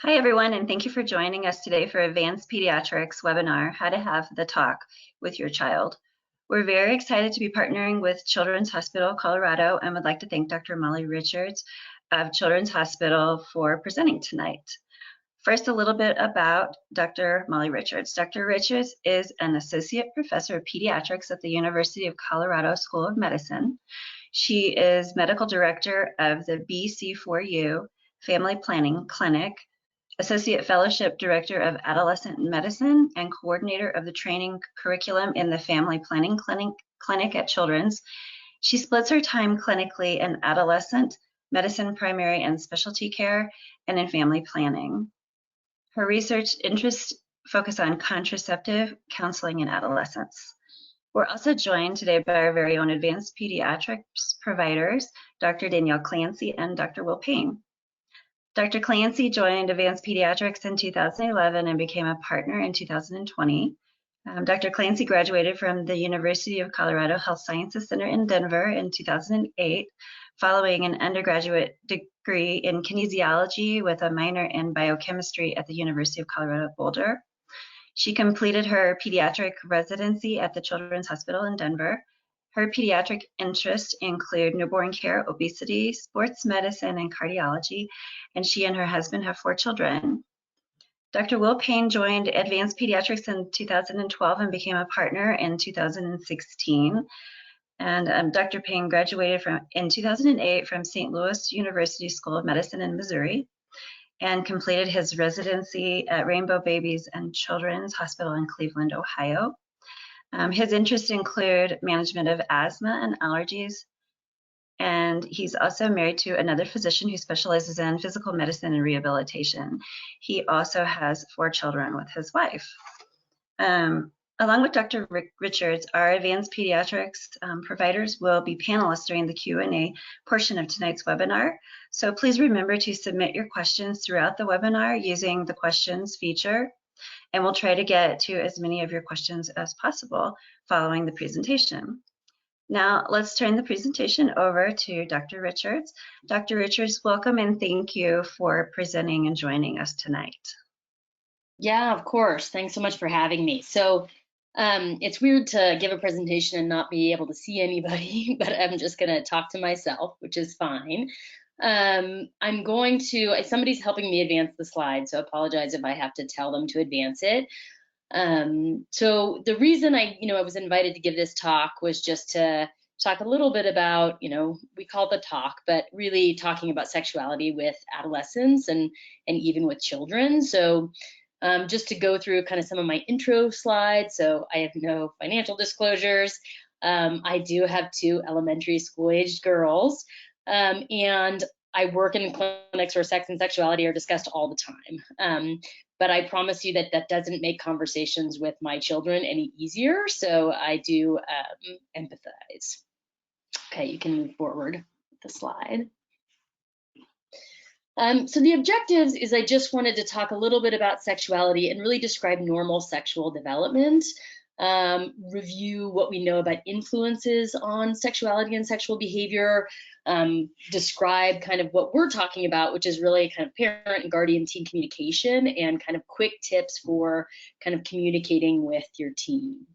Hi, everyone, and thank you for joining us today for Advanced Pediatrics webinar, How to Have the Talk with Your Child. We're very excited to be partnering with Children's Hospital Colorado and would like to thank Dr. Molly Richards of Children's Hospital for presenting tonight. First, a little bit about Dr. Molly Richards. Dr. Richards is an Associate Professor of Pediatrics at the University of Colorado School of Medicine. She is Medical Director of the BC4U Family Planning Clinic, Associate Fellowship Director of Adolescent Medicine, and Coordinator of the Training Curriculum in the Family Planning Clinic at Children's. She splits her time clinically in adolescent medicine, primary and specialty care, and in family planning. Her research interests focus on contraceptive counseling in adolescents. We're also joined today by our very own advanced pediatrics providers, Dr. Danielle Clancy and Dr. Will Payne. Dr. Clancy joined Advanced Pediatrics in 2011 and became a partner in 2020. Dr. Clancy graduated from the University of Colorado Health Sciences Center in Denver in 2008, following an undergraduate degree in kinesiology with a minor in biochemistry at the University of Colorado Boulder. She completed her pediatric residency at the Children's Hospital in Denver. Her pediatric interests include newborn care, obesity, sports medicine, and cardiology, and she and her husband have 4 children. Dr. Will Payne joined Advanced Pediatrics in 2012 and became a partner in 2016. And Dr. Payne graduated in 2008 from St. Louis University School of Medicine in Missouri and completed his residency at Rainbow Babies and Children's Hospital in Cleveland, Ohio. His interests include management of asthma and allergies, and he's also married to another physician who specializes in physical medicine and rehabilitation. He also has 4 children with his wife. Along with Dr. Richards, our advanced pediatrics providers will be panelists during the Q&A portion of tonight's webinar. So please remember to submit your questions throughout the webinar using the questions feature, and we'll try to get to as many of your questions as possible following the presentation. Now, let's turn the presentation over to Dr. Richards. Dr. Richards, welcome and thank you for presenting and joining us tonight. Yeah, of course. Thanks so much for having me. So it's weird to give a presentation and not be able to see anybody, but I'm just going to talk to myself, which is fine. I'm going to, somebody's helping me advance the slide, so apologize if I have to tell them to advance it. So the reason I was invited to give this talk was just to talk a little bit about, we call it the talk, but really talking about sexuality with adolescents and even with children. So just to go through kind of some of my intro slides. So I have no financial disclosures. I do have 2 elementary school aged girls. And I work in clinics where sex and sexuality are discussed all the time. But I promise you that that doesn't make conversations with my children any easier. So I do empathize. Okay, you can move forward with the slide. So the objectives is I just wanted to talk a little bit about sexuality and really describe normal sexual development. Review what we know about influences on sexuality and sexual behavior, describe kind of what we're talking about, which is really kind of parent and guardian teen communication and kind of quick tips for kind of communicating with your teen.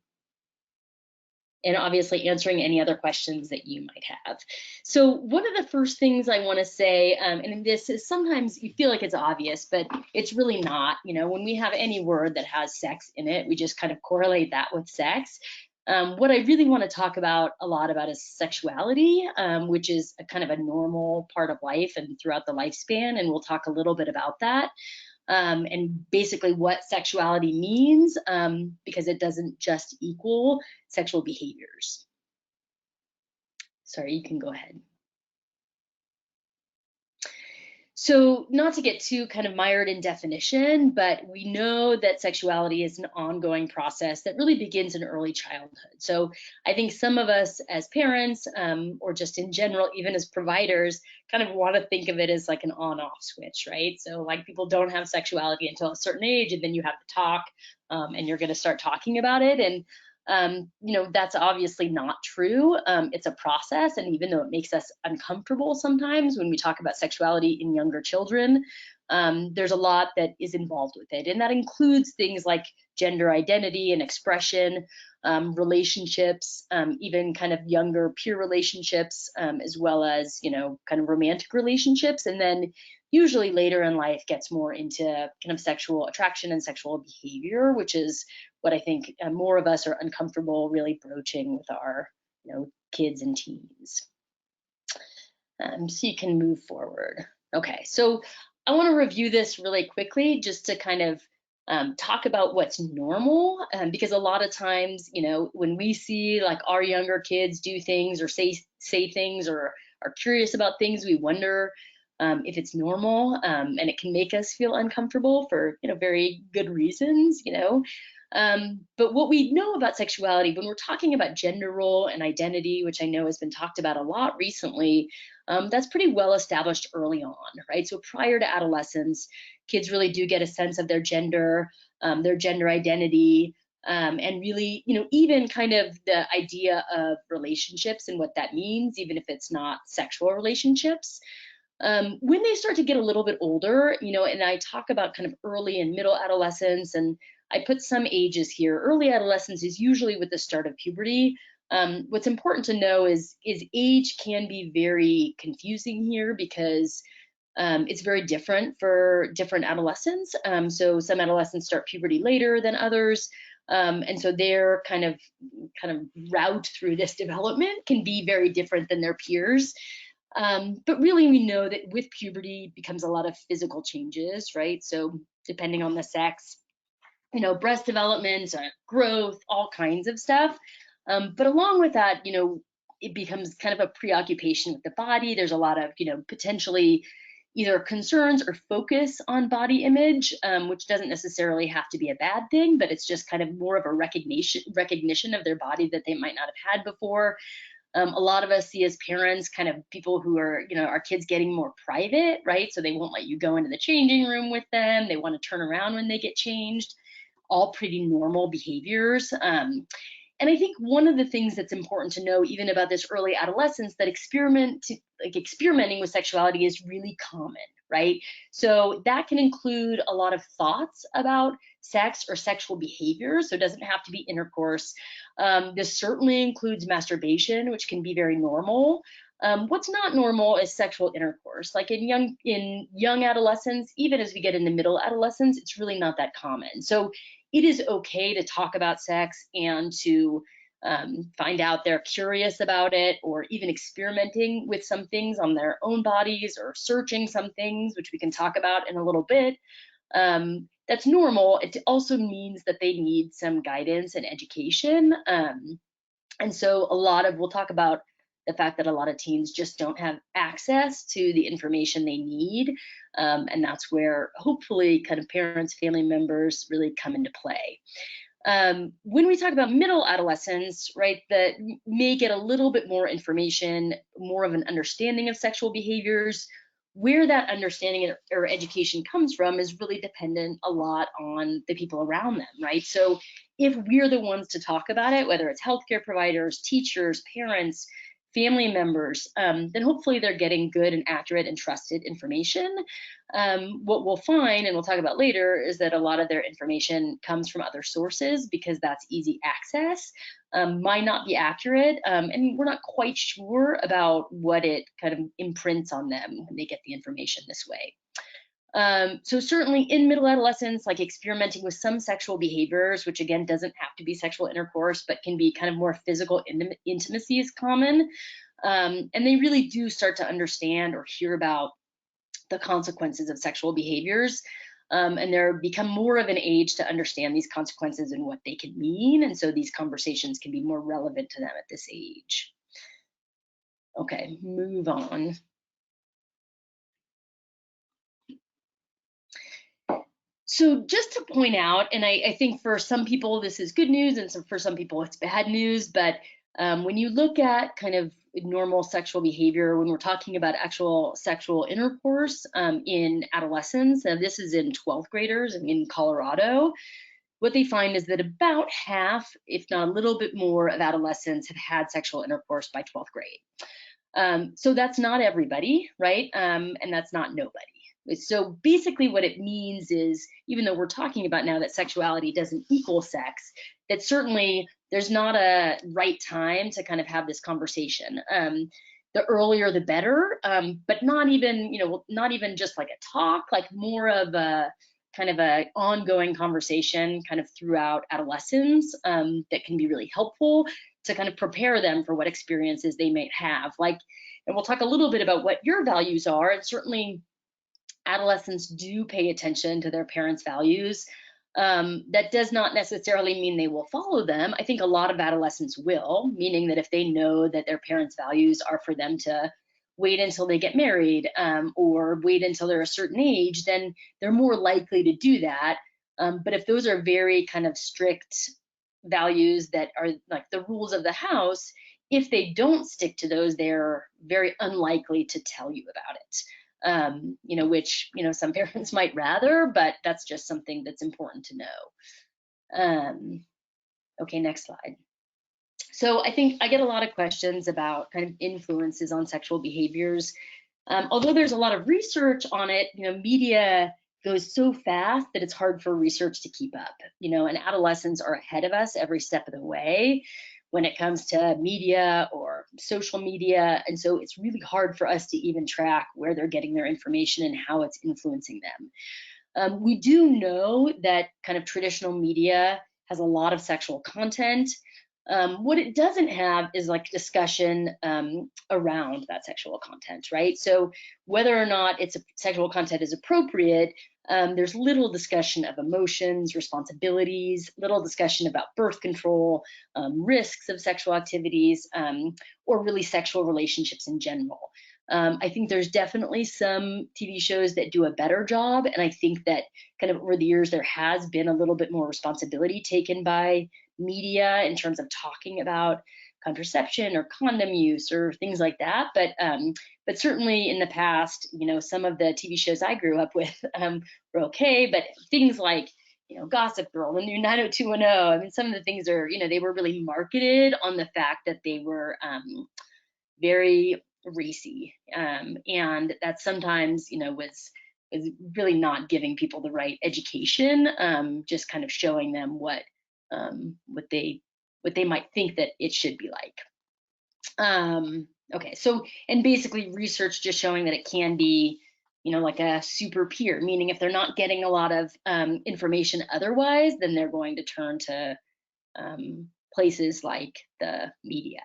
And obviously answering any other questions that you might have. So one of the first things I want to say, and this is sometimes you feel like it's obvious, but it's really not. When we have any word that has sex in it, we just kind of correlate that with sex. What I really want to talk about a lot about is sexuality, which is a kind of a normal part of life and throughout the lifespan, and we'll talk a little bit about that. And basically what sexuality means, because it doesn't just equal sexual behaviors. Sorry, you can go ahead. So not to get too kind of mired in definition, but we know that sexuality is an ongoing process that really begins in early childhood. So I think some of us as parents, or just in general, even as providers, kind of want to think of it as like an on-off switch, right? So like people don't have sexuality until a certain age, and then you have to talk, and you're going to start talking about it. And That's obviously not true. It's a process, and even though it makes us uncomfortable sometimes when we talk about sexuality in younger children, there's a lot that is involved with it, and that includes things like gender identity and expression, relationships, even kind of younger peer relationships, as well as kind of romantic relationships, and then usually later in life gets more into kind of sexual attraction and sexual behavior, which is what I think more of us are uncomfortable really broaching with our kids and teens. So you can move forward. Okay, so I want to review this really quickly just to kind of talk about what's normal, because a lot of times, when we see like our younger kids do things or say things or are curious about things, we wonder if it's normal, and it can make us feel uncomfortable for very good reasons. But what we know about sexuality, when we're talking about gender role and identity, which I know has been talked about a lot recently, that's pretty well established early on, right? So prior to adolescence, kids really do get a sense of their gender identity, and really, even kind of the idea of relationships and what that means, even if it's not sexual relationships. When they start to get a little bit older, and I talk about kind of early and middle adolescence, and I put some ages here. Early adolescence is usually with the start of puberty. What's important to know is age can be very confusing here because it's very different for different adolescents. So some adolescents start puberty later than others. And so their kind of route through this development can be very different than their peers. But really, we know that with puberty becomes a lot of physical changes, right? So depending on the sex, breast development, growth, all kinds of stuff. But along with that, it becomes kind of a preoccupation with the body. There's a lot of, potentially either concerns or focus on body image, which doesn't necessarily have to be a bad thing, but it's just kind of more of a recognition of their body that they might not have had before. A lot of us see as parents kind of people who are, our kids getting more private, right? So they won't let you go into the changing room with them. They want to turn around when they get changed. All pretty normal behaviors. And I think one of the things that's important to know, even about this early adolescence, that experimenting with sexuality is really common, right? So that can include a lot of thoughts about sex or sexual behavior. So it doesn't have to be intercourse. This certainly includes masturbation, which can be very normal. What's not normal is sexual intercourse. Like in young adolescents, even as we get into middle adolescence, it's really not that common. So it is okay to talk about sex and to find out they're curious about it, or even experimenting with some things on their own bodies, or searching some things, which we can talk about in a little bit. That's normal. It also means that they need some guidance and education. And so we'll talk about the fact that a lot of teens just don't have access to the information they need. And that's where hopefully kind of parents, family members really come into play. When we talk about middle adolescents, right, that may get a little bit more information, more of an understanding of sexual behaviors, where that understanding or education comes from is really dependent a lot on the people around them, right? So if we're the ones to talk about it, whether it's healthcare providers, teachers, parents, family members, then hopefully they're getting good and accurate and trusted information. What we'll find, and we'll talk about later, is that a lot of their information comes from other sources because that's easy access, might not be accurate, and we're not quite sure about what it kind of imprints on them when they get the information this way. So certainly in middle adolescence, like experimenting with some sexual behaviors, which again doesn't have to be sexual intercourse, but can be kind of more physical intimacy is common. And they really do start to understand or hear about the consequences of sexual behaviors. And they become more of an age to understand these consequences and what they can mean. And so these conversations can be more relevant to them at this age. Okay, move on. So just to point out, and I think for some people this is good news, and for some people it's bad news, but when you look at kind of normal sexual behavior, when we're talking about actual sexual intercourse in adolescents, and this is in 12th graders in Colorado, what they find is that about half, if not a little bit more, of adolescents have had sexual intercourse by 12th grade. So that's not everybody, right? And that's not nobody. So basically, what it means is, even though we're talking about now that sexuality doesn't equal sex, that certainly there's not a right time to kind of have this conversation. The earlier the better, but not even, not even just like a talk, like more of a kind of a ongoing conversation kind of throughout adolescence, that can be really helpful to kind of prepare them for what experiences they might have. Like, and we'll talk a little bit about what your values are, and certainly adolescents do pay attention to their parents' values. That does not necessarily mean they will follow them. I think a lot of adolescents will, meaning that if they know that their parents' values are for them to wait until they get married, or wait until they're a certain age, then they're more likely to do that. But if those are very kind of strict values that are like the rules of the house, if they don't stick to those, they're very unlikely to tell you about it. Which, some parents might rather, but that's just something that's important to know. Okay, next slide. So I think I get a lot of questions about kind of influences on sexual behaviors. Although there's a lot of research on it, media goes so fast that it's hard for research to keep up, and adolescents are ahead of us every step of the way when it comes to media or social media. And so it's really hard for us to even track where they're getting their information and how it's influencing them. We do know that kind of traditional media has a lot of sexual content. What it doesn't have is like discussion around that sexual content, right? So whether or not sexual content is appropriate, there's little discussion of emotions, responsibilities, little discussion about birth control, risks of sexual activities, or really sexual relationships in general. I think there's definitely some TV shows that do a better job, and I think that kind of over the years there has been a little bit more responsibility taken by media in terms of talking about contraception or condom use or things like that. But certainly in the past, some of the TV shows I grew up with were okay, but things like Gossip Girl, the new 90210. I mean, some of the things are, they were really marketed on the fact that they were very racy, and that sometimes, was really not giving people the right education, just kind of showing them what they might think that it should be like. Okay, so, and basically research just showing that it can be, like a super peer, meaning if they're not getting a lot of information otherwise, then they're going to turn to places like the media.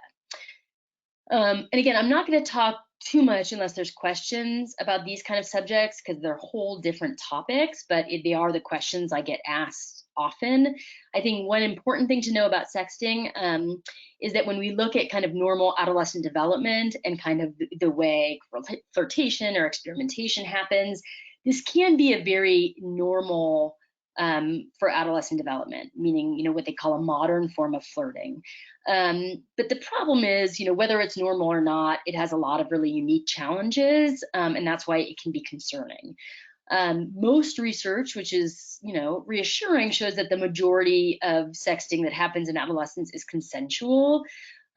And again, I'm not going to talk too much unless there's questions about these kind of subjects, because they're whole different topics, but they are the questions I get asked often. I think one important thing to know about sexting is that when we look at kind of normal adolescent development and kind of the way flirtation or experimentation happens, this can be a very normal for adolescent development, meaning, what they call a modern form of flirting. But the problem is, whether it's normal or not, it has a lot of really unique challenges, and that's why it can be concerning. Most research, which is, reassuring, shows that the majority of sexting that happens in adolescence is consensual.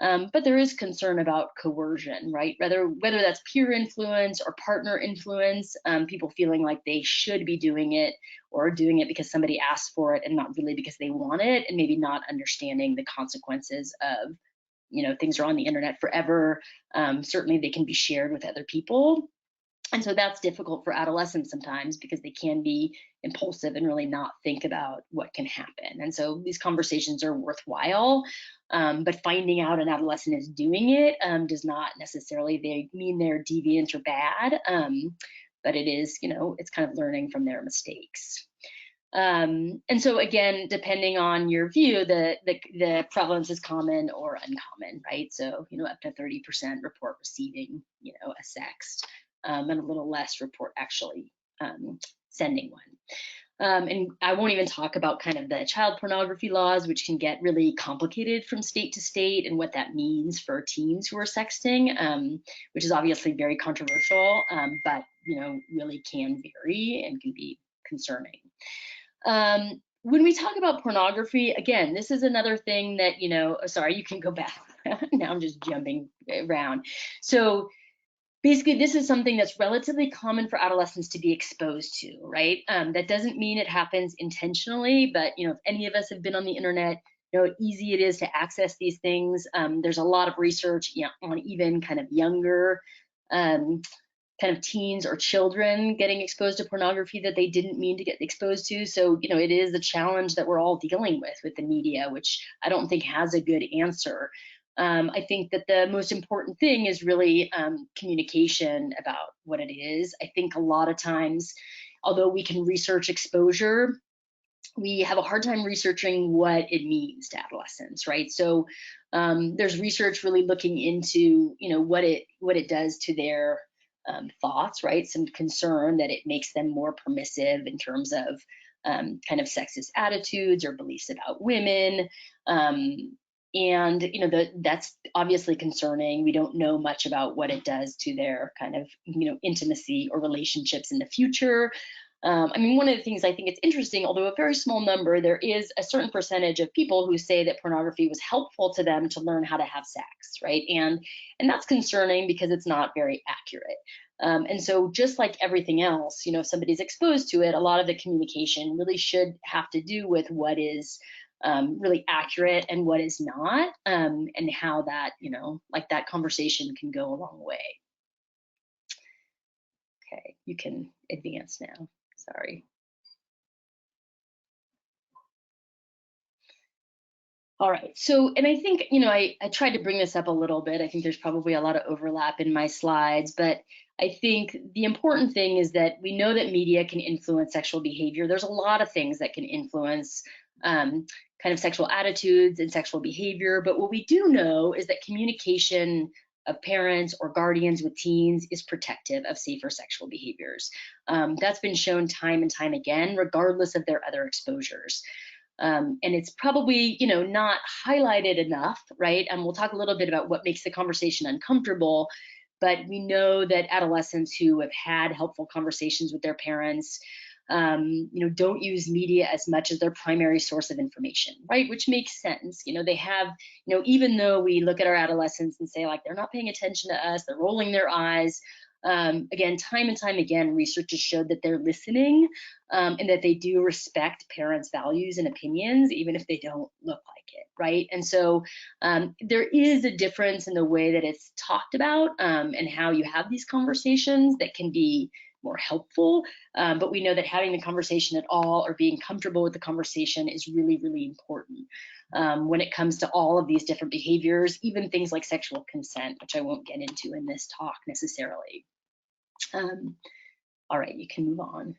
But there is concern about coercion, right? Whether that's peer influence or partner influence, people feeling like they should be doing it or doing it because somebody asked for it and not really because they want it, and maybe not understanding the consequences of, things are on the internet forever. Certainly they can be shared with other people. And so that's difficult for adolescents sometimes because they can be impulsive and really not think about what can happen. And so these conversations are worthwhile, but finding out an adolescent is doing it does not necessarily mean they're deviant or bad, but it is, it's kind of learning from their mistakes. And so again, depending on your view, the prevalence is common or uncommon, right? So, up to 30% report receiving, a sext. And a little less report actually sending one. And I won't even talk about kind of the child pornography laws, which can get really complicated from state to state, and what that means for teens who are sexting, which is obviously very controversial, but really can vary and can be concerning. when we talk about pornography, again, this is another thing that, sorry, you can go back. Now I'm just jumping around. So basically, this is something that's relatively common for adolescents to be exposed to, right? That doesn't mean it happens intentionally, but if any of us have been on the internet, how easy it is to access these things. There's a lot of research, on even kind of younger um, kind of teens or children getting exposed to pornography that they didn't mean to get exposed to. So, it is a challenge that we're all dealing with the media, which I don't think has a good answer. I think that the most important thing is really communication about what it is. I think a lot of times, although we can research exposure, we have a hard time researching what it means to adolescents, right? So there's research really looking into, what it does to their thoughts, right? Some concern that it makes them more permissive in terms of kind of sexist attitudes or beliefs about women. And that's obviously concerning. We don't know much about what it does to their kind of intimacy or relationships in the future. One of the things I think it's interesting, although a very small number, there is a certain percentage of people who say that pornography was helpful to them to learn how to have sex, right? And that's concerning because it's not very accurate. And so just like everything else, if somebody's exposed to it, a lot of the communication really should have to do with what is really accurate and what is not, and how that, like that conversation can go a long way. Okay, you can advance now. Sorry. All right. So, and I think, I tried to bring this up a little bit. I think there's probably a lot of overlap in my slides, but I think the important thing is that we know that media can influence sexual behavior. There's a lot of things that can influence kind of sexual attitudes and sexual behavior. But what we do know is that communication of parents or guardians with teens is protective of safer sexual behaviors. That's been shown time and time again, regardless of their other exposures. And it's probably, not highlighted enough, right? And we'll talk a little bit about what makes the conversation uncomfortable, but we know that adolescents who have had helpful conversations with their parents, don't use media as much as their primary source of information, right? Which makes sense. They have, even though we look at our adolescents and say like, they're not paying attention to us, they're rolling their eyes. Again, time and time again, research has showed that they're listening, and that they do respect parents' values and opinions, even if they don't look like it, right? And so there is a difference in the way that it's talked about, and how you have these conversations that can be more helpful. But we know that having the conversation at all or being comfortable with the conversation is really, really important. When it comes to all of these different behaviors, even things like sexual consent, which I won't get into in this talk necessarily. All right, you can move on.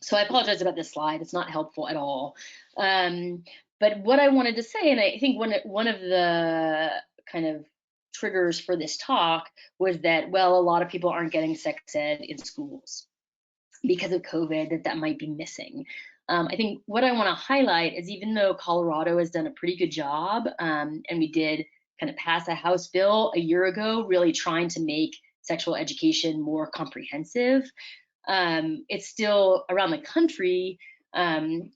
So I apologize about this slide. It's not helpful at all. But what I wanted to say, and I think one of the kind of triggers for this talk was that, well, a lot of people aren't getting sex ed in schools because of COVID, that might be missing. I think what I want to highlight is, even though Colorado has done a pretty good job, and we did kind of pass a House bill a year ago, really trying to make sexual education more comprehensive, it's still around the country,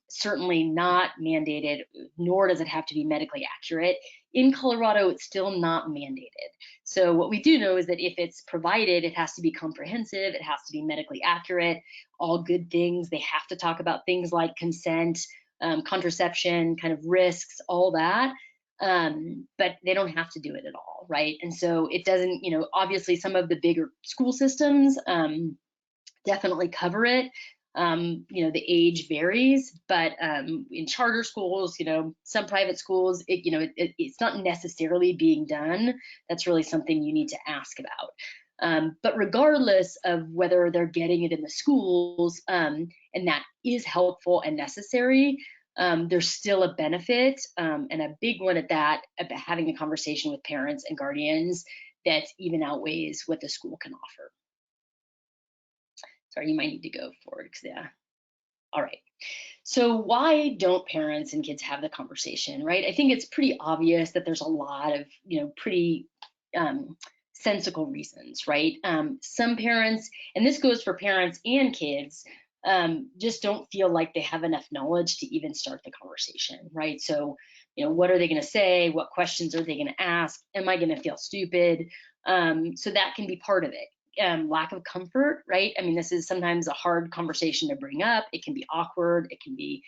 certainly not mandated, nor does it have to be medically accurate. In Colorado, it's still not mandated. So what we do know is that if it's provided, it has to be comprehensive, it has to be medically accurate, all good things. They have to talk about things like consent, contraception, kind of risks, all that. But they don't have to do it at all, right? And so it doesn't, obviously some of the bigger school systems definitely cover it. The age varies, but in charter schools, some private schools, it's not necessarily being done. That's really something you need to ask about. But regardless of whether they're getting it in the schools, and that is helpful and necessary, there's still a benefit, and a big one at that, about having a conversation with parents and guardians that even outweighs what the school can offer. Sorry, you might need to go forward, because yeah. All right. So why don't parents and kids have the conversation, right? I think it's pretty obvious that there's a lot of, pretty sensical reasons, right? Some parents, and this goes for parents and kids, just don't feel like they have enough knowledge to even start the conversation, right? So, what are they going to say? What questions are they going to ask? Am I going to feel stupid? So that can be part of it. Lack of comfort, right? I mean, this is sometimes a hard conversation to bring up. It can be awkward. It can be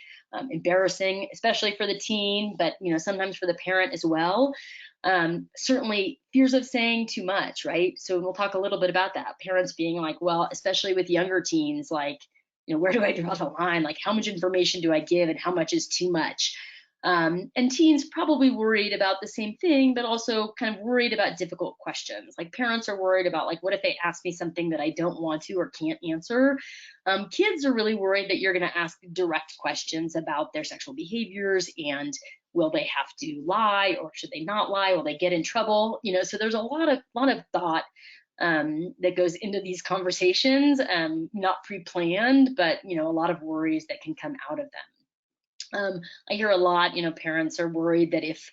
embarrassing, especially for the teen, but sometimes for the parent as well. Certainly fears of saying too much, right? So we'll talk a little bit about that. Parents being like, well, especially with younger teens, like, where do I draw the line? Like, how much information do I give and how much is too much? And teens probably worried about the same thing, but also kind of worried about difficult questions. Like parents are worried about, like, what if they ask me something that I don't want to or can't answer? Kids are really worried that you're going to ask direct questions about their sexual behaviors, and will they have to lie or should they not lie? Will they get in trouble? So there's a lot of thought that goes into these conversations, not pre-planned, but a lot of worries that can come out of them. I hear a lot, parents are worried that if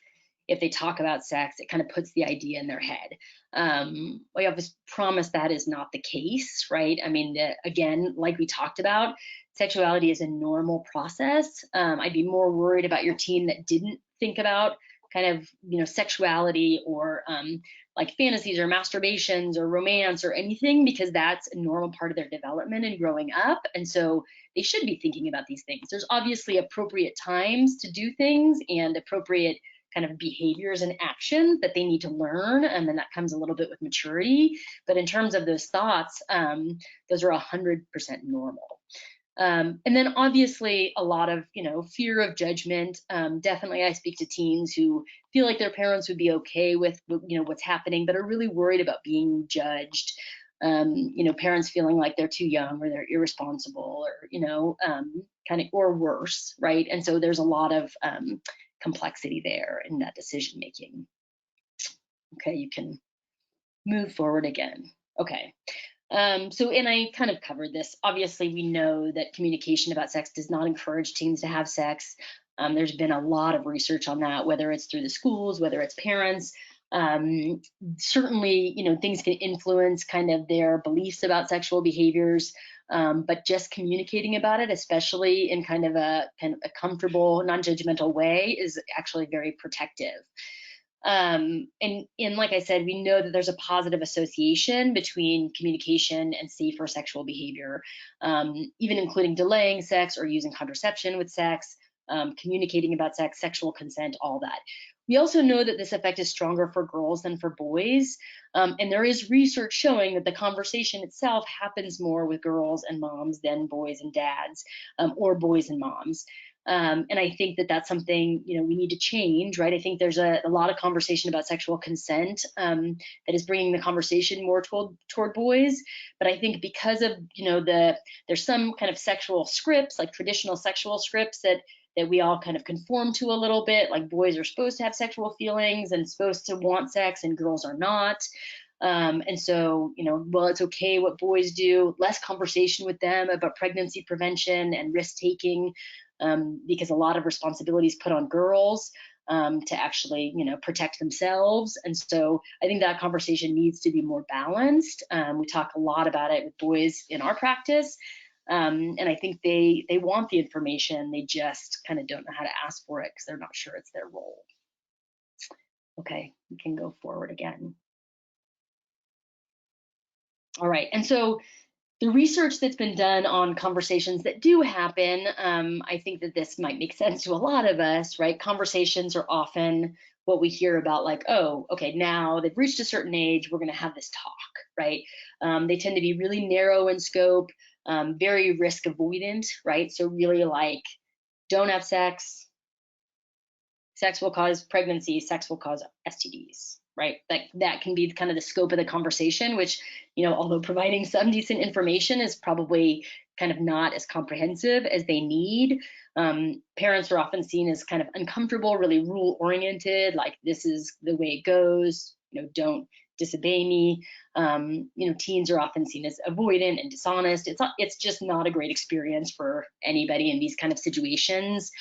they talk about sex, it kind of puts the idea in their head. We always promise that is not the case, right? I mean, again, like we talked about, sexuality is a normal process. I'd be more worried about your teen that didn't think about kind of, sexuality or like fantasies or masturbations or romance or anything, because that's a normal part of their development and growing up. And so they should be thinking about these things. There's obviously appropriate times to do things and appropriate kind of behaviors and actions that they need to learn, and then that comes a little bit with maturity. But in terms of those thoughts, those are 100% normal. And then obviously a lot of fear of judgment. Definitely, I speak to teens who feel like their parents would be okay with what's happening, but are really worried about being judged. Parents feeling like they're too young or they're irresponsible or kind of, or worse, right? And so there's a lot of complexity there in that decision making. Okay, you can move forward again. Okay. And I kind of covered this. Obviously, we know that communication about sex does not encourage teens to have sex. There's been a lot of research on that, whether it's through the schools, whether it's parents. Certainly, things can influence kind of their beliefs about sexual behaviors, but just communicating about it, especially in kind of a comfortable, non-judgmental way, is actually very protective. And like I said, we know that there's a positive association between communication and safer sexual behavior, even including delaying sex or using contraception with sex, communicating about sex, sexual consent, all that. We also know that this effect is stronger for girls than for boys. And there is research showing that the conversation itself happens more with girls and moms than boys and dads, or boys and moms. And I think that that's something we need to change, right? I think there's a lot of conversation about sexual consent that is bringing the conversation more toward boys. But I think because of there's some kind of sexual scripts, like traditional sexual scripts that we all kind of conform to a little bit, like boys are supposed to have sexual feelings and supposed to want sex and girls are not. And so, well, it's okay what boys do, less conversation with them about pregnancy prevention and risk taking, because a lot of responsibility is put on girls to actually, protect themselves. And so I think that conversation needs to be more balanced. We talk a lot about it with boys in our practice. And I think they want the information. They just kind of don't know how to ask for it because they're not sure it's their role. Okay, we can go forward again. All right, and so the research that's been done on conversations that do happen, I think that this might make sense to a lot of us, right? Conversations are often what we hear about, like, oh, okay, now they've reached a certain age, we're going to have this talk, right? They tend to be really narrow in scope, very risk avoidant, right? So really like, don't have sex. Sex will cause pregnancy, sex will cause STDs, right? That can be kind of the scope of the conversation, which, although providing some decent information is probably kind of not as comprehensive as they need. Parents are often seen as kind of uncomfortable, really rule oriented, like this is the way it goes, don't disobey me. Teens are often seen as avoidant and dishonest. It's just not a great experience for anybody in these kind of situations.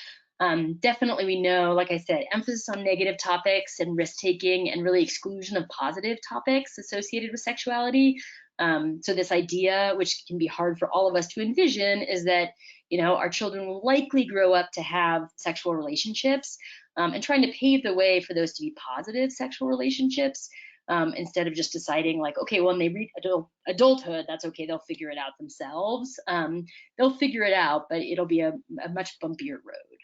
Definitely, we know, like I said, emphasis on negative topics and risk taking, and really exclusion of positive topics associated with sexuality. So this idea, which can be hard for all of us to envision, is that our children will likely grow up to have sexual relationships, and trying to pave the way for those to be positive sexual relationships, instead of just deciding like, okay, well, when they reach adulthood, that's okay, they'll figure it out themselves. They'll figure it out, but it'll be a much bumpier road.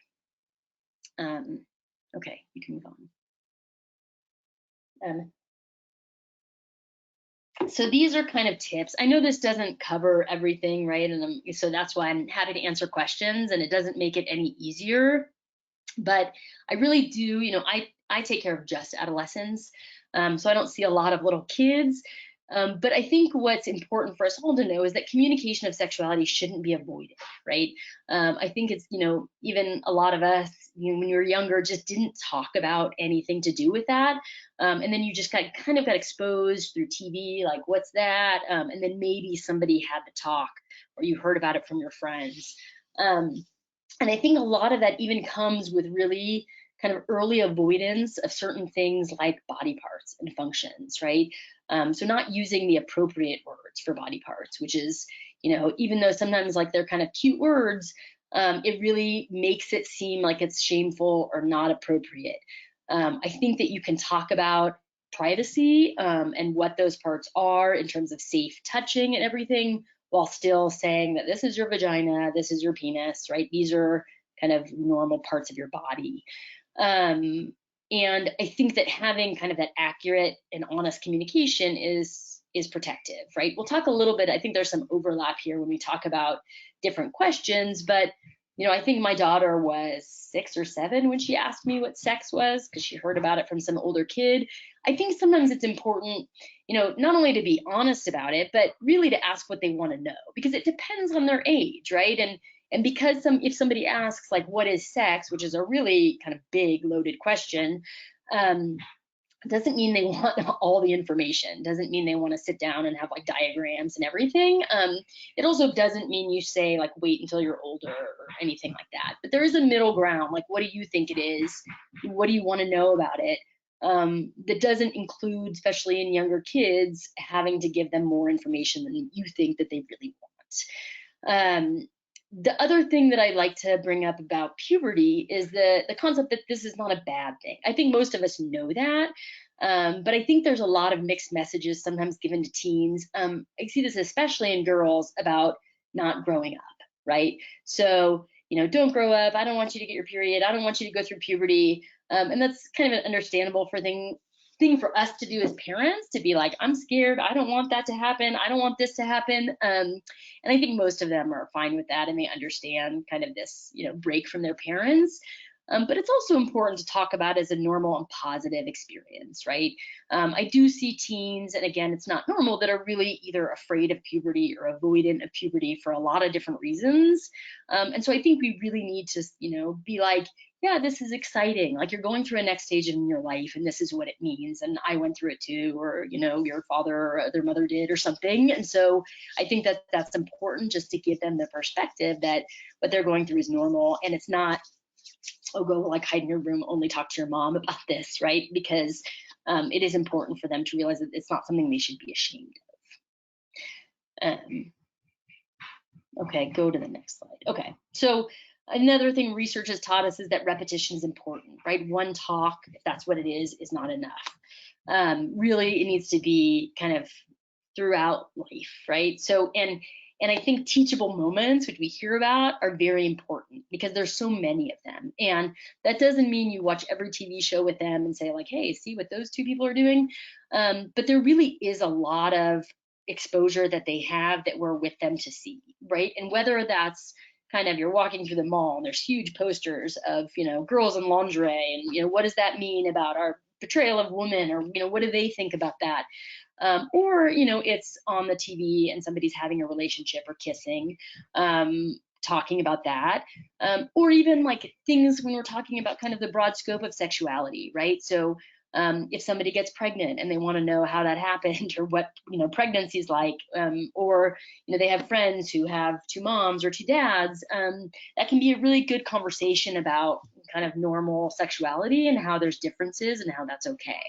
Okay, you can move on. So these are kind of tips. I know this doesn't cover everything, right? And so that's why I'm happy to answer questions, and it doesn't make it any easier. But I really do, I take care of just adolescents. So I don't see a lot of little kids. But I think what's important for us all to know is that communication of sexuality shouldn't be avoided, right? I think it's, even a lot of us, when you were younger, just didn't talk about anything to do with that. And then you just kind of got exposed through TV, like, what's that? And then maybe somebody had the talk, or you heard about it from your friends. And I think a lot of that even comes with really kind of early avoidance of certain things like body parts and functions, right? So not using the appropriate words for body parts, which is, even though sometimes like they're kind of cute words, it really makes it seem like it's shameful or not appropriate. I think that you can talk about privacy, and what those parts are in terms of safe touching and everything, while still saying that this is your vagina, this is your penis, right? These are kind of normal parts of your body. And I think that having kind of that accurate and honest communication is protective, right? We'll talk a little bit, I think there's some overlap here when we talk about different questions, but I think my daughter was 6 or 7 when she asked me what sex was, because she heard about it from some older kid. I think sometimes it's important, not only to be honest about it, but really to ask what they want to know, because it depends on their age, right? And because if somebody asks like, what is sex, which is a really kind of big loaded question, doesn't mean they want all the information, doesn't mean they want to sit down and have like diagrams and everything. It also doesn't mean you say like, wait until you're older or anything like that. But there is a middle ground, like, what do you think it is? What do you want to know about it? That doesn't include, especially in younger kids, having to give them more information than you think that they really want. The other thing that I like to bring up about puberty is the concept that this is not a bad thing. I think most of us know that, but I think there's a lot of mixed messages sometimes given to teens. I see this especially in girls about not growing up, right? So, don't grow up. I don't want you to get your period. I don't want you to go through puberty. And that's kind of an understandable thing for us to do as parents, to be like, I'm scared, I don't want that to happen, I don't want this to happen. And I think most of them are fine with that, and they understand kind of this break from their parents. But it's also important to talk about as a normal and positive experience, right? I do see teens, and again, it's not normal, that are really either afraid of puberty or avoidant of puberty for a lot of different reasons. And so I think we really need to be like, yeah, this is exciting. Like, you're going through a next stage in your life, and this is what it means. And I went through it too, or, your father or their mother did, or something. And so I think that that's important, just to give them the perspective that what they're going through is normal. And it's not, oh, go like hide in your room, only talk to your mom about this, right? Because it is important for them to realize that it's not something they should be ashamed of. Okay, go to the next slide. Okay, so another thing research has taught us is that repetition is important, right? One talk, if that's what it is not enough. Really, it needs to be kind of throughout life, right? So, and I think teachable moments, which we hear about, are very important, because there's so many of them. And that doesn't mean you watch every TV show with them and say like, hey, see what those two people are doing. But there really is a lot of exposure that they have that we're with them to see, right? And whether that's kind of, you're walking through the mall and there's huge posters of, girls in lingerie, and, what does that mean about our portrayal of women, or, what do they think about that? Or, it's on the TV and somebody's having a relationship or kissing, talking about that. Or even like things when we're talking about kind of the broad scope of sexuality, right? So If somebody gets pregnant and they want to know how that happened or what pregnancy is like, or they have friends who have two moms or two dads, that can be a really good conversation about kind of normal sexuality and how there's differences and how that's okay.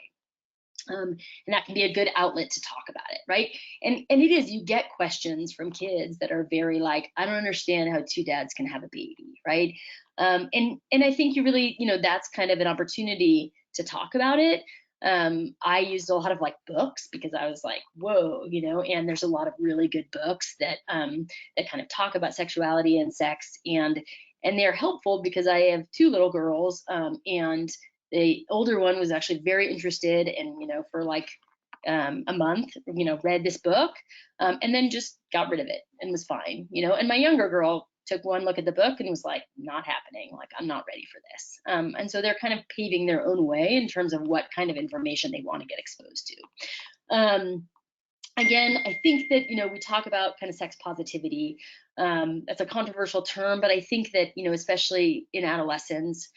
And that can be a good outlet to talk about it, right? And it is, you get questions from kids that are very like, I don't understand how two dads can have a baby, right? And I think you really, that's kind of an opportunity to talk about it. I used a lot of like books because I was like, whoa, and there's a lot of really good books that kind of talk about sexuality and sex, and they're helpful because I have two little girls, and the older one was actually very interested, and for like a month, read this book, and then just got rid of it and was fine. And my younger girl took one look at the book and was like, not happening, like I'm not ready for this. And so they're kind of paving their own way in terms of what kind of information they want to get exposed to. Again, I think that we talk about kind of sex positivity. That's a controversial term, but I think that especially in adolescence,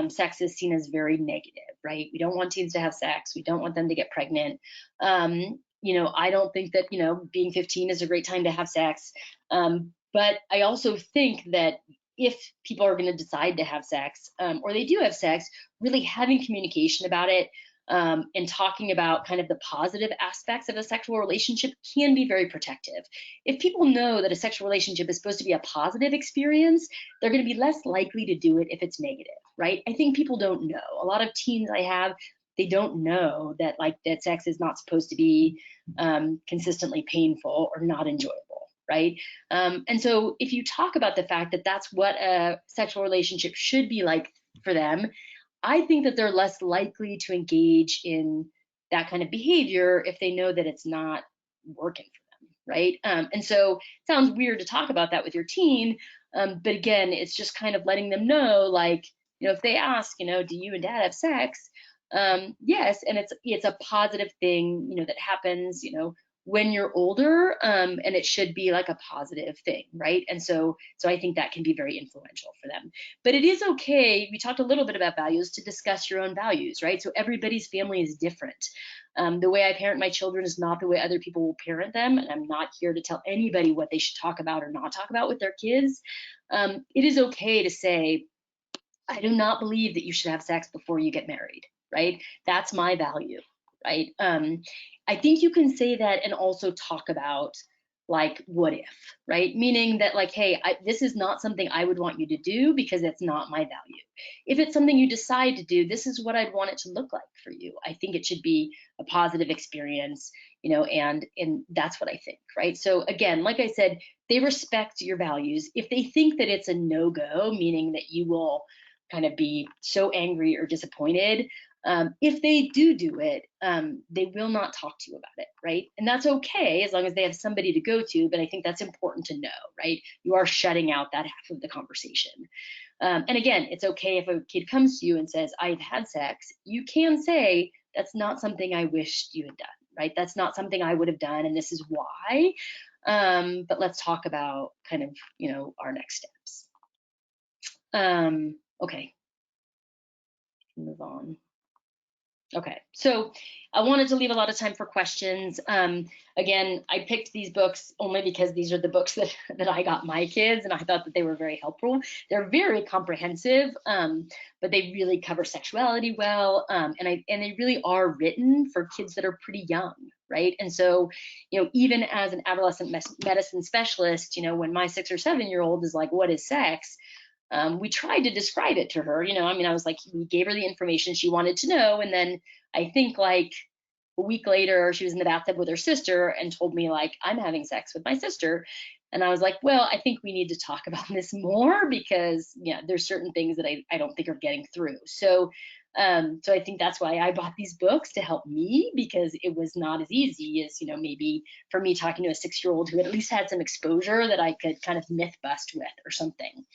sex is seen as very negative, right? We don't want teens to have sex. We don't want them to get pregnant. I don't think that being 15 is a great time to have sex. But I also think that if people are going to decide to have sex, or they do have sex, really having communication about it, and talking about kind of the positive aspects of a sexual relationship can be very protective. If people know that a sexual relationship is supposed to be a positive experience, they're going to be less likely to do it if it's negative, right? I think people don't know. A lot of teens I have, they don't know that that sex is not supposed to be consistently painful or not enjoyable, right? And so if you talk about the fact that that's what a sexual relationship should be like for them, I think that they're less likely to engage in that kind of behavior if they know that it's not working for them, right? And so it sounds weird to talk about that with your teen, but again, it's just kind of letting them know, like, if they ask, do you and dad have sex? Yes, and it's a positive thing, that happens, when you're older, and it should be like a positive thing, right? And so I think that can be very influential for them. But it is okay, we talked a little bit about values, to discuss your own values, right? So everybody's family is different. The way I parent my children is not the way other people will parent them, and I'm not here to tell anybody what they should talk about or not talk about with their kids. It is okay to say, I do not believe that you should have sex before you get married, right? That's my value, right? I think you can say that and also talk about, like, what if, right? Meaning that, like, hey, this is not something I would want you to do because it's not my value. If it's something you decide to do, this is what I'd want it to look like for you. I think it should be a positive experience, and that's what I think, right? So again, like I said, they respect your values. If they think that it's a no-go, meaning that you will kind of be so angry or disappointed, if they do it, they will not talk to you about it, right? And that's okay as long as they have somebody to go to, but I think that's important to know, right? You are shutting out that half of the conversation. And again, it's okay if a kid comes to you and says, I've had sex, you can say, that's not something I wished you had done, right? That's not something I would have done, and this is why. But let's talk about kind of, our next steps. Okay, move on. Okay, so I wanted to leave a lot of time for questions. Again, I picked these books only because these are the books that I got my kids, and I thought that they were very helpful. They're very comprehensive, but they really cover sexuality well, and they really are written for kids that are pretty young, right? And so, even as an adolescent medicine specialist, when my 6 or 7-year-old is like, what is sex? We tried to describe it to her, I was like, we gave her the information she wanted to know. And then I think like a week later, she was in the bathtub with her sister and told me, like, I'm having sex with my sister. And I was like, well, I think we need to talk about this more because, there's certain things that I don't think are getting through. So I think that's why I bought these books, to help me, because it was not as easy as, maybe for me talking to a 6-year-old who at least had some exposure that I could kind of myth bust with or something.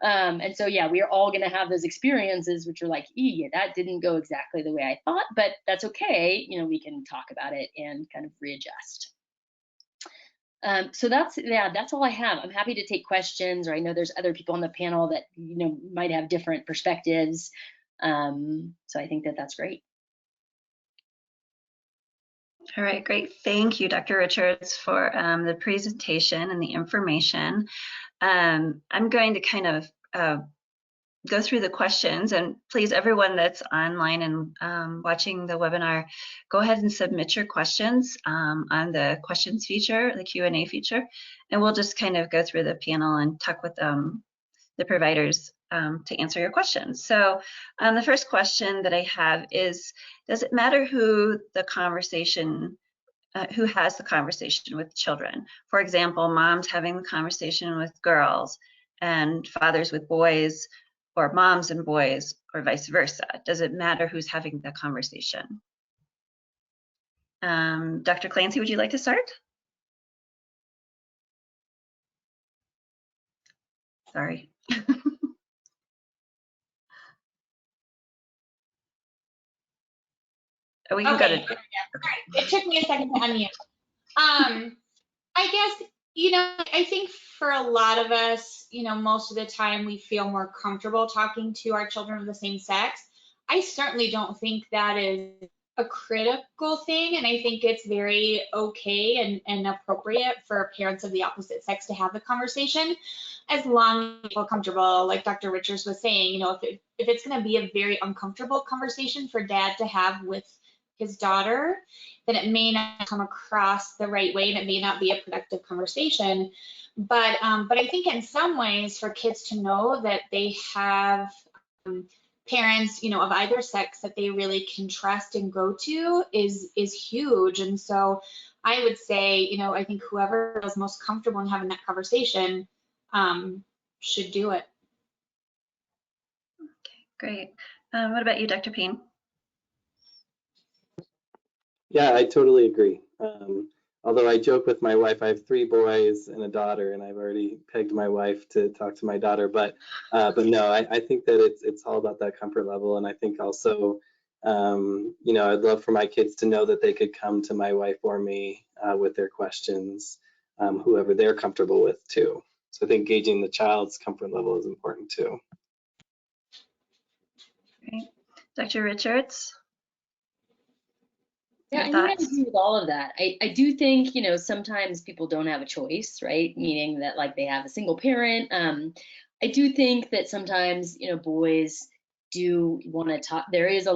And so, yeah, we are all going to have those experiences, which are like, that didn't go exactly the way I thought, but that's okay. We can talk about it and kind of readjust. So that's all I have. I'm happy to take questions, or I know there's other people on the panel that, might have different perspectives. So I think that that's great. All right, great. Thank you, Dr. Richards, for the presentation and the information. I'm going to kind of go through the questions, and please, everyone that's online and watching the webinar, go ahead and submit your questions on the questions feature, the Q&A feature, and we'll just kind of go through the panel and talk with the providers to answer your questions. So the first question that I have is, does it matter who has the conversation with children? For example, moms having the conversation with girls and fathers with boys, or moms and boys, or vice versa? Does it matter who's having the conversation? Dr. Clancy, would you like to start? Sorry. Oh, we can go to. Okay. It took me a second to unmute. I guess, I think for a lot of us, most of the time we feel more comfortable talking to our children of the same sex. I certainly don't think that is a critical thing, and I think it's very okay and appropriate for parents of the opposite sex to have the conversation, as long as they feel comfortable. Like Dr. Richards was saying, if it's going to be a very uncomfortable conversation for dad to have with his daughter, then it may not come across the right way and it may not be a productive conversation. But I think in some ways, for kids to know that they have parents, of either sex that they really can trust and go to is huge. And so I would say, I think whoever feels most comfortable in having that conversation should do it. Okay, great. What about you, Dr. Payne? Yeah, I totally agree. Although I joke with my wife, I have 3 boys and a daughter, and I've already pegged my wife to talk to my daughter. But no, I think that it's all about that comfort level, and I think also, I'd love for my kids to know that they could come to my wife or me with their questions, whoever they're comfortable with too. So I think gauging the child's comfort level is important too. Great. Dr. Richards? Yeah, I think I agree with all of that. I do think, sometimes people don't have a choice, right? Meaning that like they have a single parent. I do think that sometimes, boys do want to talk. There is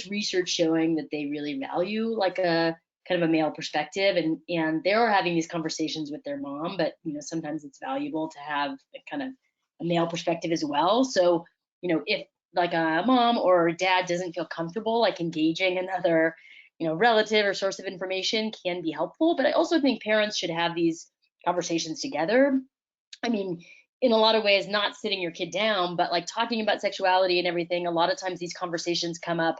research showing that they really value like a kind of a male perspective, and they are having these conversations with their mom, but sometimes it's valuable to have a kind of a male perspective as well. So, if like a mom or dad doesn't feel comfortable like engaging another relative or source of information, can be helpful. But I also think parents should have these conversations together. I mean, in a lot of ways, not sitting your kid down, but like talking about sexuality and everything. A lot of times these conversations come up,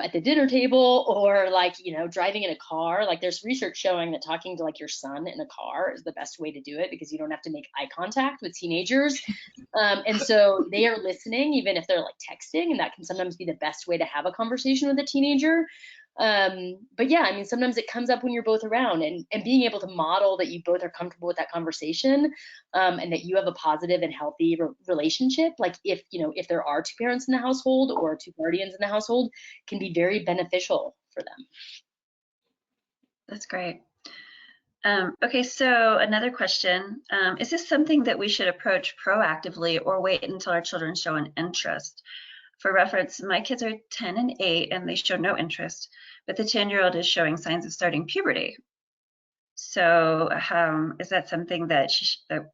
at the dinner table or like, driving in a car. Like there's research showing that talking to like your son in a car is the best way to do it because you don't have to make eye contact with teenagers. And so they are listening, even if they're like texting, and that can sometimes be the best way to have a conversation with a teenager. But yeah, I mean, sometimes it comes up when you're both around, and being able to model that you both are comfortable with that conversation, and that you have a positive and healthy relationship. Like if there are 2 parents in the household or 2 guardians in the household, can be very beneficial for them. That's great. Okay, so another question. Is this something that we should approach proactively or wait until our children show an interest? For reference, my kids are 10 and 8 and they show no interest, but the 10-year-old is showing signs of starting puberty. So is that something that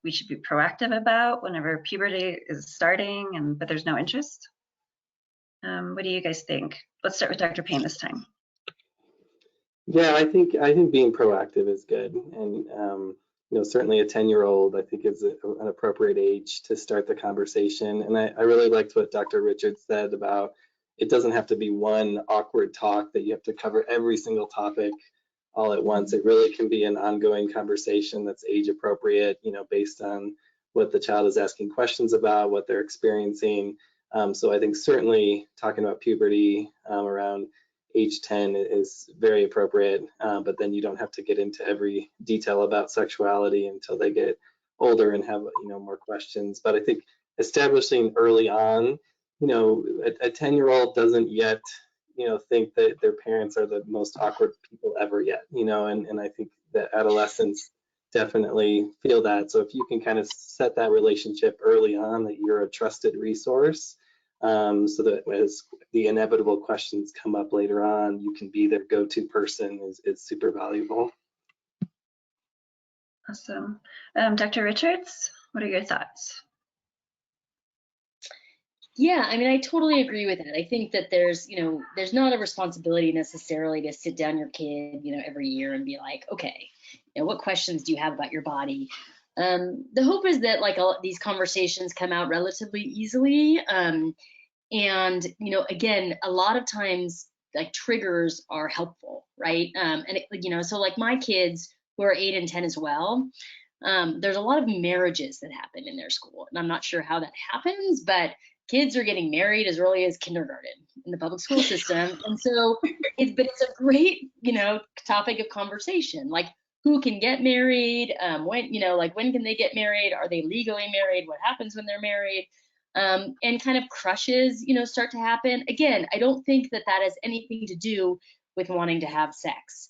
we should be proactive about whenever puberty is starting but there's no interest? What do you guys think? Let's start with Dr. Payne this time. Yeah, I think being proactive is good, and certainly a 10-year-old I think is an appropriate age to start the conversation. And I really liked what Dr. Richards said about it doesn't have to be one awkward talk that you have to cover every single topic all at once. It really can be an ongoing conversation that's age appropriate, based on what the child is asking questions about, what they're experiencing. So I think certainly talking about puberty around age 10 is very appropriate, but then you don't have to get into every detail about sexuality until they get older and have more questions. But I think establishing early on, a 10-year-old doesn't yet think that their parents are the most awkward people ever yet, and I think that adolescents definitely feel that. So if you can kind of set that relationship early on, that you're a trusted resource, so that as the inevitable questions come up later on, you can be their go-to person, is super valuable. Awesome. Dr. Richards, what are your thoughts? Yeah, I mean, I totally agree with that. I think that there's not a responsibility necessarily to sit down your kid, every year and be like, okay, what questions do you have about your body? The hope is that like these conversations come out relatively easily. And, again, a lot of times like triggers are helpful, right? So like my kids who are 8 and 10 as well, there's a lot of marriages that happen in their school. And I'm not sure how that happens, but kids are getting married as early as kindergarten in the public school system. And so it's a great, topic of conversation. Like who can get married? When can they get married? Are they legally married? What happens when they're married? And kind of crushes, start to happen. Again, I don't think that has anything to do with wanting to have sex.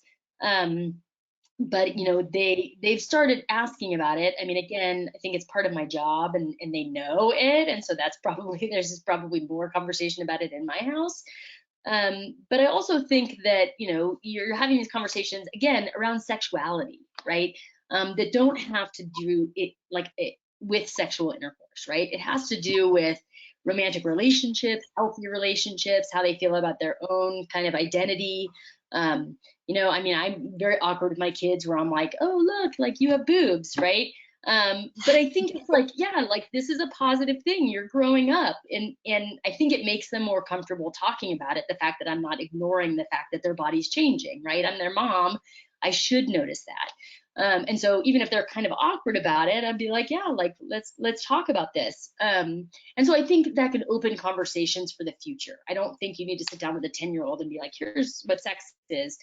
But they've started asking about it. I mean, again, I think it's part of my job, and they know it, and so there's probably more conversation about it in my house. But I also think that you're having these conversations again around sexuality, right? That don't have to do it with sexual intercourse, right? It has to do with romantic relationships, healthy relationships, how they feel about their own kind of identity. I mean, I'm very awkward with my kids where I'm like, oh, look, like you have boobs, right? But I think it's like, yeah, like this is a positive thing. You're growing up. And I think it makes them more comfortable talking about it. The fact that I'm not ignoring the fact that their body's changing, right? I'm their mom. I should notice that. And so even if they're kind of awkward about it, I'd be like, yeah, like let's talk about this. And so I think that can open conversations for the future. I don't think you need to sit down with a 10-year-old and be like, here's what sex is.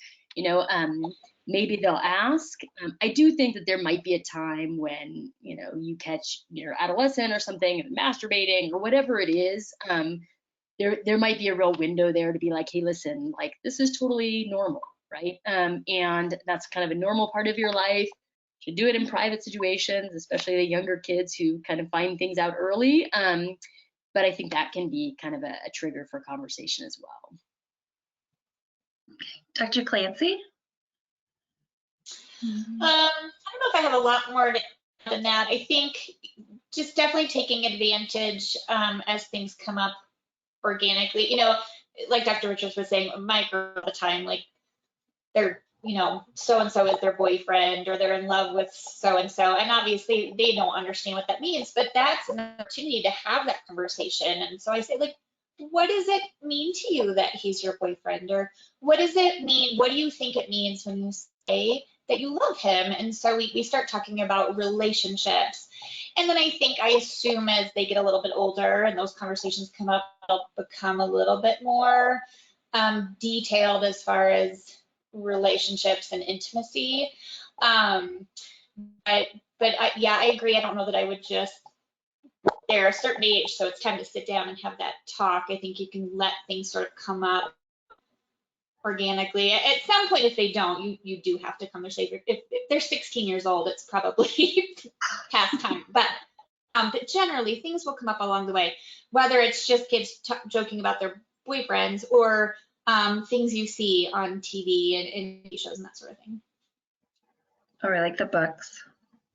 Maybe they'll ask. I do think that there might be a time when, you catch your adolescent or something masturbating or whatever it is. There might be a real window there to be like, hey, listen, like this is totally normal, right? And that's kind of a normal part of your life. You should do it in private situations, especially the younger kids who kind of find things out early. But I think that can be kind of a trigger for conversation as well. Dr. Clancy? I don't know if I have a lot more than that. I think just definitely taking advantage as things come up organically. Like Dr. Richards was saying, my girl at the time, like they're, so-and-so is their boyfriend or they're in love with so-and-so. And obviously they don't understand what that means, but that's an opportunity to have that conversation. And so I say, like, what does it mean to you that he's your boyfriend? Or what does it mean? What do you think it means when you say that you love him? And so we start talking about relationships. And then I assume as they get a little bit older and those conversations come up, they'll become a little bit more detailed as far as relationships and intimacy. But I agree. I don't know that I would just, they're a certain age, so it's time to sit down and have that talk. I think you can let things sort of come up organically. At some point, if they don't, you do have to conversate. If they're 16 years old, it's probably past time. But generally, things will come up along the way, whether it's just kids joking about their boyfriends or things you see on TV and TV shows and that sort of thing. Or like the books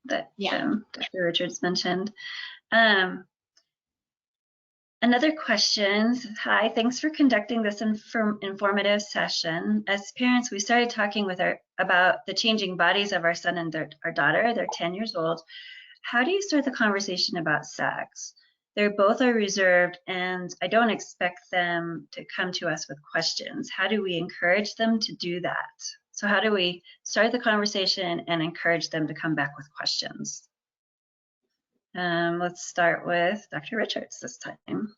that Dr. Richards mentioned. Another question, hi, thanks for conducting this informative session. As parents, we started talking about the changing bodies of our son and our daughter. They're 10 years old. How do you start the conversation about sex? They both are reserved, and I don't expect them to come to us with questions. How do we encourage them to do that? So how do we start the conversation and encourage them to come back with questions? Let's start with Dr. Richards this time.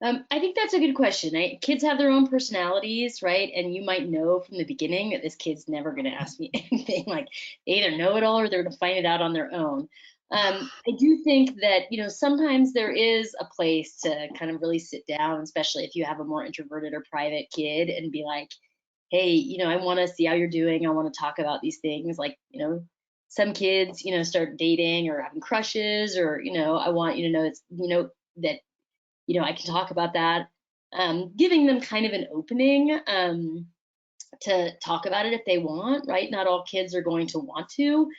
I think that's a good question. Kids have their own personalities, right? And you might know from the beginning that this kid's never going to ask me anything. Like they either know it all or they're going to find it out on their own. I do think that, sometimes there is a place to kind of really sit down, especially if you have a more introverted or private kid, and be like, hey, I want to see how you're doing. I want to talk about these things. Like, some kids, start dating or having crushes, or, I want you to know that, I can talk about that. Giving them kind of an opening to talk about it if they want, right? Not all kids are going to want to.